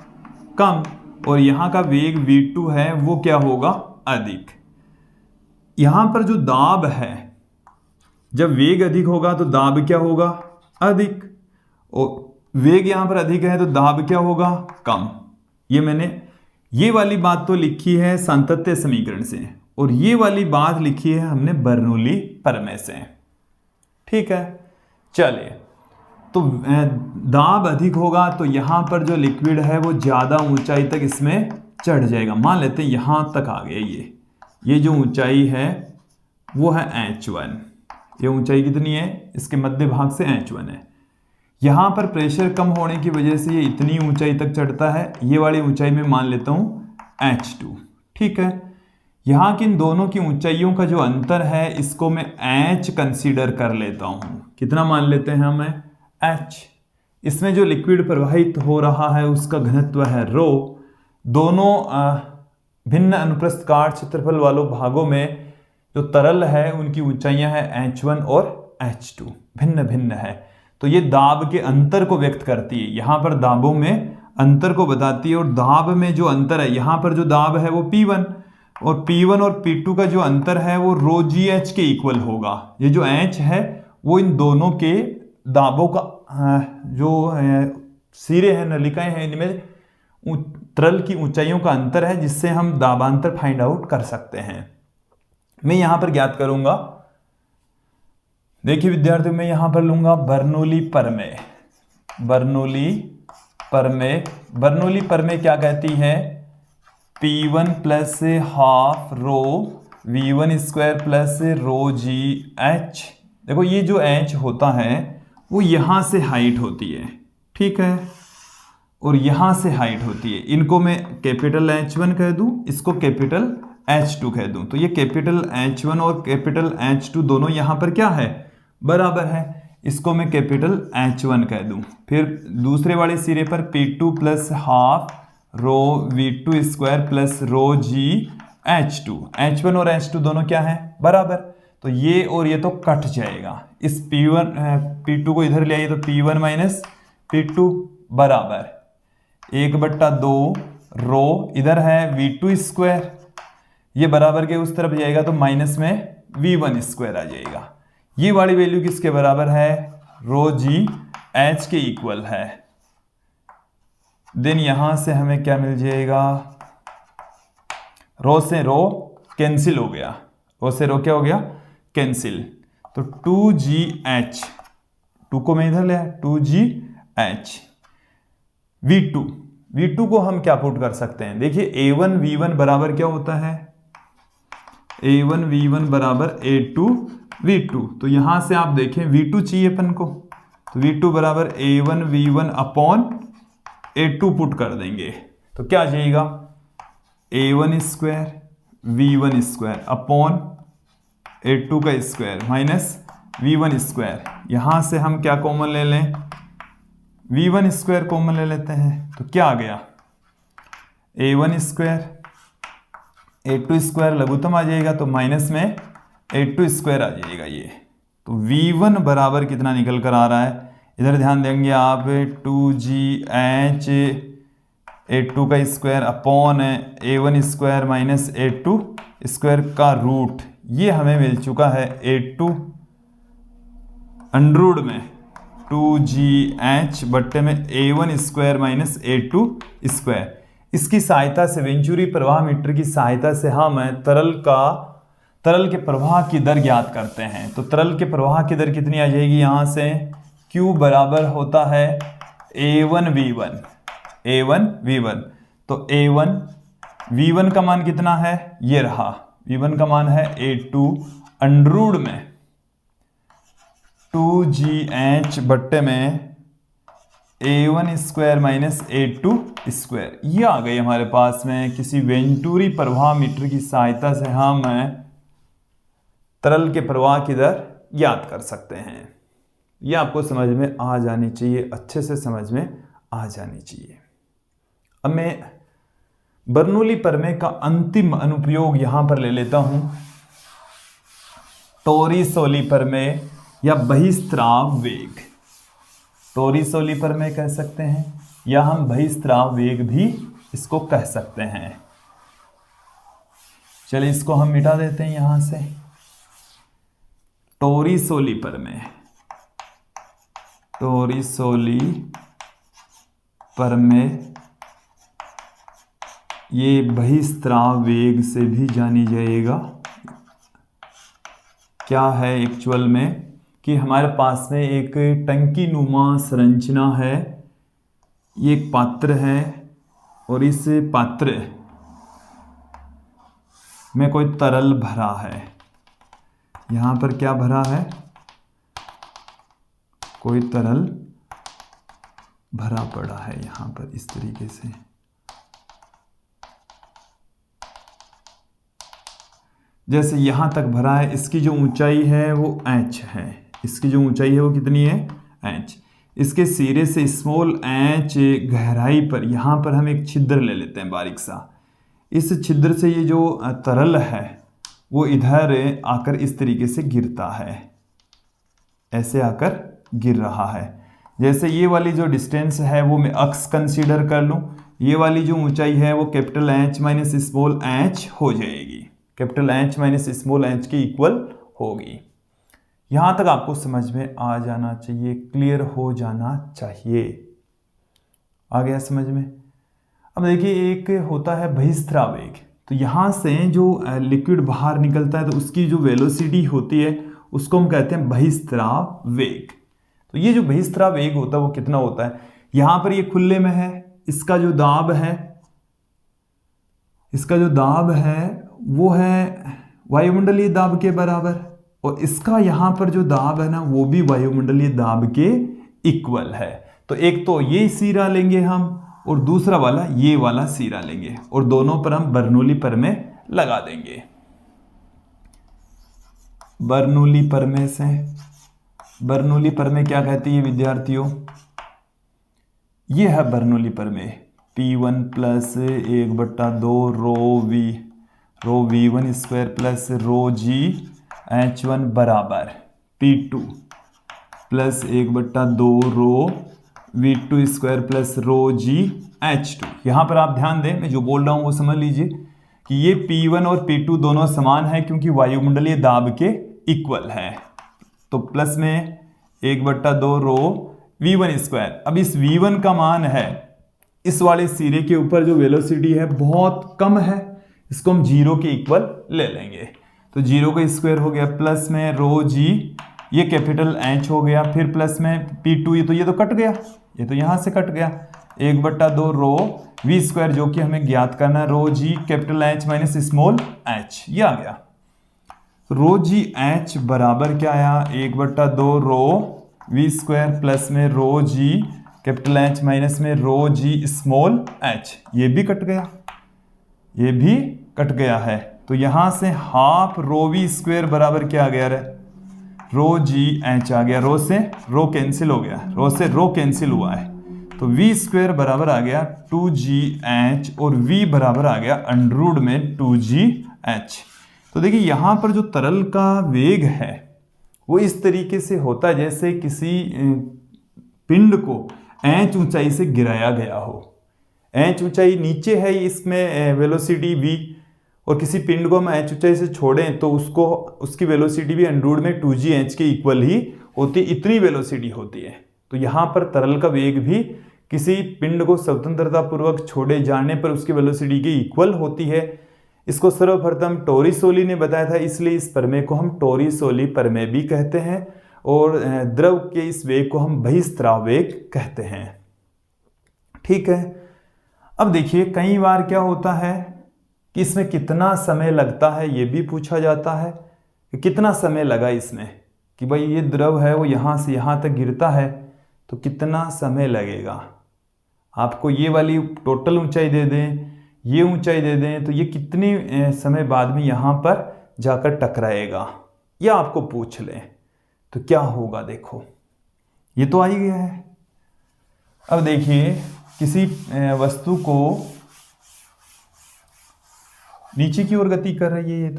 कम, और यहां का वेग v2 है वो क्या होगा, अधिक। यहां पर जो दाब है, जब वेग अधिक होगा तो दाब क्या होगा, अधिक, और वेग यहां पर अधिक है तो दाब क्या होगा, कम। ये मैंने ये वाली बात तो लिखी है सांतत्य समीकरण से, और ये वाली बात लिखी है हमने बर्नौली प्रमेय से। ठीक है, चलिए, तो दाब अधिक होगा तो यहां पर जो लिक्विड है वो ज्यादा ऊंचाई तक इसमें चढ़ जाएगा। मान लेते हैं यहां तक आ गया, ये जो ऊंचाई है वो है h1। ये ऊंचाई कितनी है, इसके मध्य भाग से h1 है। यहां पर प्रेशर कम होने की वजह से ये इतनी ऊंचाई तक चढ़ता है। ये वाली ऊंचाई में मान लेता हूं h2। ठीक है, यहां की इन दोनों की ऊंचाइयों का जो अंतर है इसको मैं h कंसीडर कर लेता हूं। कितना मान लेते हैं हमें, h। इसमें जो लिक्विड प्रवाहित हो रहा है उसका घनत्व है रो। दोनों भिन्न अनुप्रस्थ काट क्षेत्रफल वालों भागों में जो तरल है उनकी ऊंचाइयां हैं h1 और h2, भिन्न भिन्न है। तो ये दाब के अंतर को व्यक्त करती है, यहां पर दाबों में अंतर को बताती है। और दाब में जो अंतर है, यहां पर जो दाब है वो P1, और P1 और P2 का जो अंतर है वो रो जी एच के इक्वल होगा। ये जो h है वो इन दोनों के दाबों का जो सिरे हैं, नलिकाएं हैं, इनमें तरल की ऊंचाइयों का अंतर है, जिससे हम दाबांतर फाइंड आउट कर सकते हैं। मैं यहां पर ज्ञात करूंगा, देखिए विद्यार्थियों, मैं यहां पर लूंगा बर्नौली प्रमेय। बर्नौली प्रमेय, बर्नौली प्रमेय क्या कहती है, P1 प्लस हाफ रो V1 स्क्वायर प्लस रो जी एच। देखो ये जो h होता है वो यहां से हाइट होती है, ठीक है, और यहां से हाइट होती है। इनको मैं कैपिटल H1 कह दूं, इसको कैपिटल H2 कह दूं, तो ये कैपिटल H1 और कैपिटल H2 दोनों यहां पर क्या है, बराबर है। इसको मैं कैपिटल H1 कह दूं। फिर दूसरे वाले सिरे पर P2 plus half rho V2 square plus rho g H2। H1 और H2 दोनों क्या है, बराबर, तो ये और ये तो कट जाएगा। इस P2 को इधर ले आइए तो P1 माइनस P2 बराबर 1/2 रो, इधर है V2 स्क्वायर, ये बराबर के उस तरफ जाएगा तो माइनस में V1 स्क्वायर आ जाएगा। ये वाली वैल्यू किसके बराबर है, रो जी एच के इक्वल है। देन यहां से हमें क्या मिल जाएगा, रो से रो कैंसिल हो गया, रो से रो क्या हो गया, कैंसिल। तो 2GH, 2 को मैं इधर ले आया, 2GH। V2 को हम क्या पुट कर सकते हैं, देखिए A1 V1 बराबर क्या होता है, A1 V1 बराबर A2 V2। तो यहां से आप देखें V2 चाहिए अपन को, तो V2 बराबर A1 V1 upon A2 put कर देंगे तो क्या आ जाएगा, A1 square V1 square upon A2 का स्क्वायर माइनस V1 स्क्वायर। यहां से हम क्या कॉमन ले लें, V1 स्क्वायर कॉमन ले लेते हैं, तो क्या आ गया, A1 स्क्वायर A2 स्क्वायर लघुत्तम आ जाएगा तो माइनस में A2 स्क्वायर आ जाएगा ये, तो V1 बराबर कितना निकल कर आ रहा है, इधर ध्यान देंगे आप 2GH A2 का square upon A1 square minus A2 square का रूट, ये हमें मिल चुका है A2 अंडररूट में 2GH बट्टे में A1 square minus A2 square. इसकी सहायता से वेंचुरी प्रवाह मीटर की सहायता से हम तरल के प्रवाह की दर ज्ञात करते हैं। तो तरल के प्रवाह की दर कितनी आ जाएगी, यहाँ से Q बराबर होता है A1V1। तो V1 का मान कितना है, ये रहा, V1 का मान है A2 अंडररूट में 2GH बट्टे में A1 square minus A2 square. ये आ गई हमारे पास में। किसी वेंचुरी प्रवाह मीटर की सहायता से हम तरल के प्रवाह की दर ज्ञात कर सकते हैं। ये आपको समझ में आ जानी चाहिए, अच्छे से समझ में आ जानी चाहिए। अब मैं बर्नौली प्रमेय का अंतिम अनुप्रयोग यहां पर ले लेता हूं, टोरिसोली प्रमेय या बहिस्त्राव वेग। टोरिसोली प्रमेय कह सकते हैं या हम बहिस्त्राव वेग भी इसको कह सकते हैं। चलिए इसको हम मिटा देते हैं यहां से। टोरिसोली प्रमेय, टोरिसोली प्रमेय ये बहिस्त्राव वेग से भी जानी जाएगा। क्या है एक्चुअल में कि हमारे पास में एक टंकी नुमा संरचना है, ये एक पात्र है और इस पात्र में कोई तरल भरा है। यहाँ पर क्या भरा है, कोई तरल भरा पड़ा है यहाँ पर इस तरीके से। जैसे यहाँ तक भरा है, इसकी जो ऊंचाई है वो h है, इसकी जो ऊंचाई है वो कितनी है h। इसके सिरे से स्मॉल h गहराई पर यहाँ पर हम एक छिद्र ले लेते हैं बारीक सा। इस छिद्र से ये जो तरल है वो इधर आकर इस तरीके से गिरता है, ऐसे आकर गिर रहा है। जैसे ये वाली जो डिस्टेंस है वो मैं अक्स कंसीडर कर लूँ, ये वाली जो ऊंचाई है वो capital H minus small h हो जाएगी, capital H minus small h के इक्वल होगी। यहां तक आपको समझ में आ जाना चाहिए, क्लियर हो जाना चाहिए। आ गया समझ में। अब देखिए एक होता है बहिस्त्राव वेग, तो यहां से जो लिक्विड बाहर निकलता है तो उसकी जो वेलोसिटी होती है उसको हम कहते हैं बहिस्त्राव वेग। तो ये जो बहिस्त्राव वेग होता है वो कितना होता है, यहां पर ये खुले में है, इसका जो दाब है वो है वायुमंडलीय दाब के बराबर, और इसका यहां पर जो दाब है ना वो भी वायुमंडलीय दाब के इक्वल है। तो एक तो ये सिरा लेंगे हम और दूसरा वाला ये वाला सिरा लेंगे और दोनों पर हम बर्नौली प्रमेय लगा देंगे। बर्नौली प्रमेय से, बर्नौली प्रमेय क्या कहती है विद्यार्थियों, ये है बर्नौली प्रमेय P1 प्लस 1/2 रो V1 स्क्वायर प्लस रो G H1 बराबर P2 प्लस 1/2 रो V2 स्क्वायर प्लस रो G H2। यहाँ पर आप ध्यान दें, मैं जो बोल रहा हूँ वो समझ लीजिए कि ये P1 और P2 दोनों समान है क्योंकि वायुमंडलीय दाब के इक्वल है। तो प्लस में 1/2 रो V1 स्क्वायर। अब इस V1 का मान है, इस वाले सिरे के ऊपर जो वेलोसिटी है बहुत कम है, इसको हम 0 के इक्वल ले लेंगे। तो 0 का स्क्वायर हो गया, प्लस में रो G, ये कैपिटल H हो गया, फिर प्लस में P2, ये तो कट गया, ये तो यहाँ से कट गया, 1/2 रो V स्क्वायर जो कि हमें ज्ञात करना है रो G capital H minus small h, ये आ गया। रो G H बराबर क्या आया, 1/2 रो V स्क्वायर प्लस में रो G कैपिटल H माइनस में रो G स्मॉल h, ये भी कट गया, ये भी कट गया है। तो यहां से हाफ रो V स्क्वायर बराबर क्या आ गया रे, रो G H आ गया, रो से रो कैंसिल हो गया, रो से रो कैंसिल हुआ है, तो V स्क्वायर बराबर आ गया 2GH और V बराबर आ गया अंडररूट में 2GH। तो देखिए यहां पर जो तरल का वेग है वो इस तरीके से होता है जैसे किसी पिंड को एच ऊंचाई से गिराया गया हो। एच ऊंचाई नीचे है, इसमें वेलोसिटी v, और किसी पिंड को हम एच ऊंचाई से छोड़ें तो उसकी वेलोसिटी भी अंडर में 2gh के इक्वल ही होती, इतनी वेलोसिटी होती है। तो यहाँ पर तरल का वेग भी किसी पिंड को स्वतंत्रता पूर्वक छोड़े जाने पर उसकी वेलोसिटी के इक्वल होती है। इसको सर्वप्रथम टोरिसोली ने बताया था, इसलिए इस प्रमेय को हम टोरिसोली प्रमेय भी कहते हैं, और द्रव के इस वेग को हम बहिस्त्राव वेग कहते हैं। ठीक है, अब देखिए कई बार क्या होता है कि इसमें कितना समय लगता है ये भी पूछा जाता है कि कितना समय लगा इसमें, कि भाई ये द्रव है वो यहाँ से यहाँ तक गिरता है तो कितना समय लगेगा। आपको ये वाली टोटल ऊंचाई दे दें, ये ऊंचाई दे दें, तो ये कितने समय बाद में यहाँ पर जाकर टकराएगा, या आपको पूछ लें तो क्या होगा। देखो ये तो आ ही गया है। अब देखिए किसी वस्तु को नीचे की ओर गति कर रही है, ये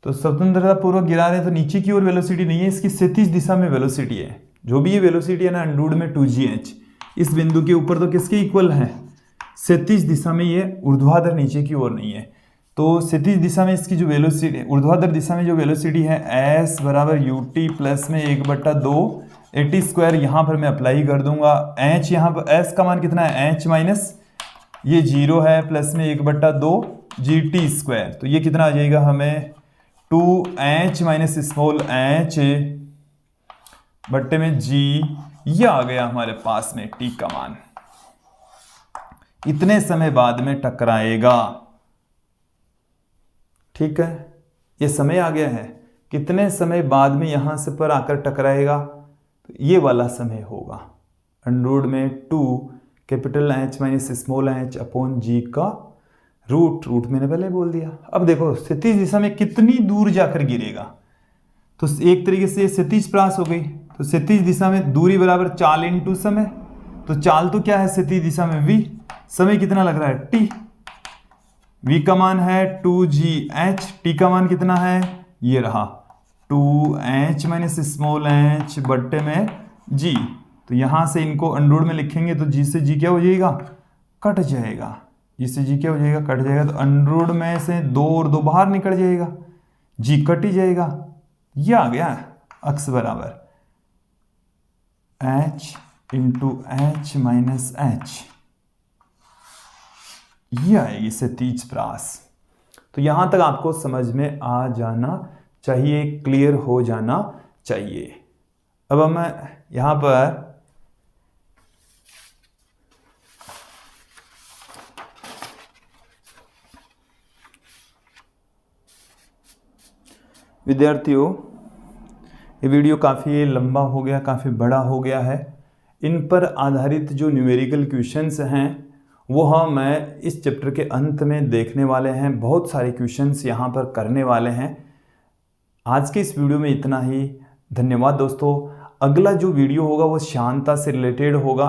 तो स्वतंत्रता पूर्वक गिरा रहे हैं, तो नीचे की ओर वेलोसिटी नहीं है, इसकी क्षैतिज दिशा में वेलोसिटी है। जो भी ये वेलोसिटी है ना अंडर में 2gh, इस बिंदु के ऊपर तो किसके इक्वल है, क्षैतिज दिशा में, ये ऊर्ध्वाधर नीचे की ओर नहीं है। तो क्षैतिज दिशा में इसकी जो वेलोसिटी, ऊर्ध्वाधर दिशा में जो वेलोसिटी है s बराबर ut प्लस में 1/2 at स्क्वायर, यहाँ पर मैं अप्लाई कर दूंगा। h यहाँ पर s का मान कितना है, h माइनस ये 0 है, प्लस में 1/2 gt स्क्वायर, तो ये कितना आ जाएगा हमें 2h माइनस स्मॉल h बट्टे में g, ये आ गया हमारे पास में t का मान। इतने समय बाद में टकराएगा। ठीक है, ये समय आ गया है, कितने समय बाद में यहां से पर आकर टकराएगा, तो ये वाला समय होगा अंडर में 2 capital H minus small h upon g का रूट मैंने पहले बोल दिया। अब देखो क्षैतिज दिशा में कितनी दूर जाकर गिरेगा, तो एक तरीके से क्षैतिज प्रास हो गई, तो क्षैतिज दिशा में दूरी बराबर चाल इंटू समय, तो चाल तो क्या है क्षैतिज दिशा में v, समय कितना लग रहा है t, v का मान है 2gh, t का मान कितना है ये रहा 2h माइनस स्मॉल h बट्टे में g। तो यहां से इनको अंडर में लिखेंगे तो g से g क्या हो जाएगा, कट जाएगा, g से g क्या हो जाएगा, कट जाएगा। तो अंडर में से 2 और 2 बाहर निकल जाएगा, g कट ही जाएगा। ये आ गया अक्स बराबर h into h minus h, ये आएगी क्षैतिज प्रास। तो यहां तक आपको समझ में आ जाना चाहिए, क्लियर हो जाना चाहिए। अब मैं यहां पर विद्यार्थियों, ये वीडियो काफ़ी लंबा हो गया, काफ़ी बड़ा हो गया है। इन पर आधारित जो न्यूमेरिकल क्वेश्चंस हैं वो हम मैं इस चैप्टर के अंत में देखने वाले हैं। बहुत सारे क्वेश्चंस यहाँ पर करने वाले हैं। आज के इस वीडियो में इतना ही। धन्यवाद दोस्तों। अगला जो वीडियो होगा वो शांता से रिलेटेड होगा।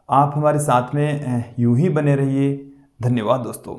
आप हमारे साथ में यूं ही बने रहिए। धन्यवाद दोस्तों।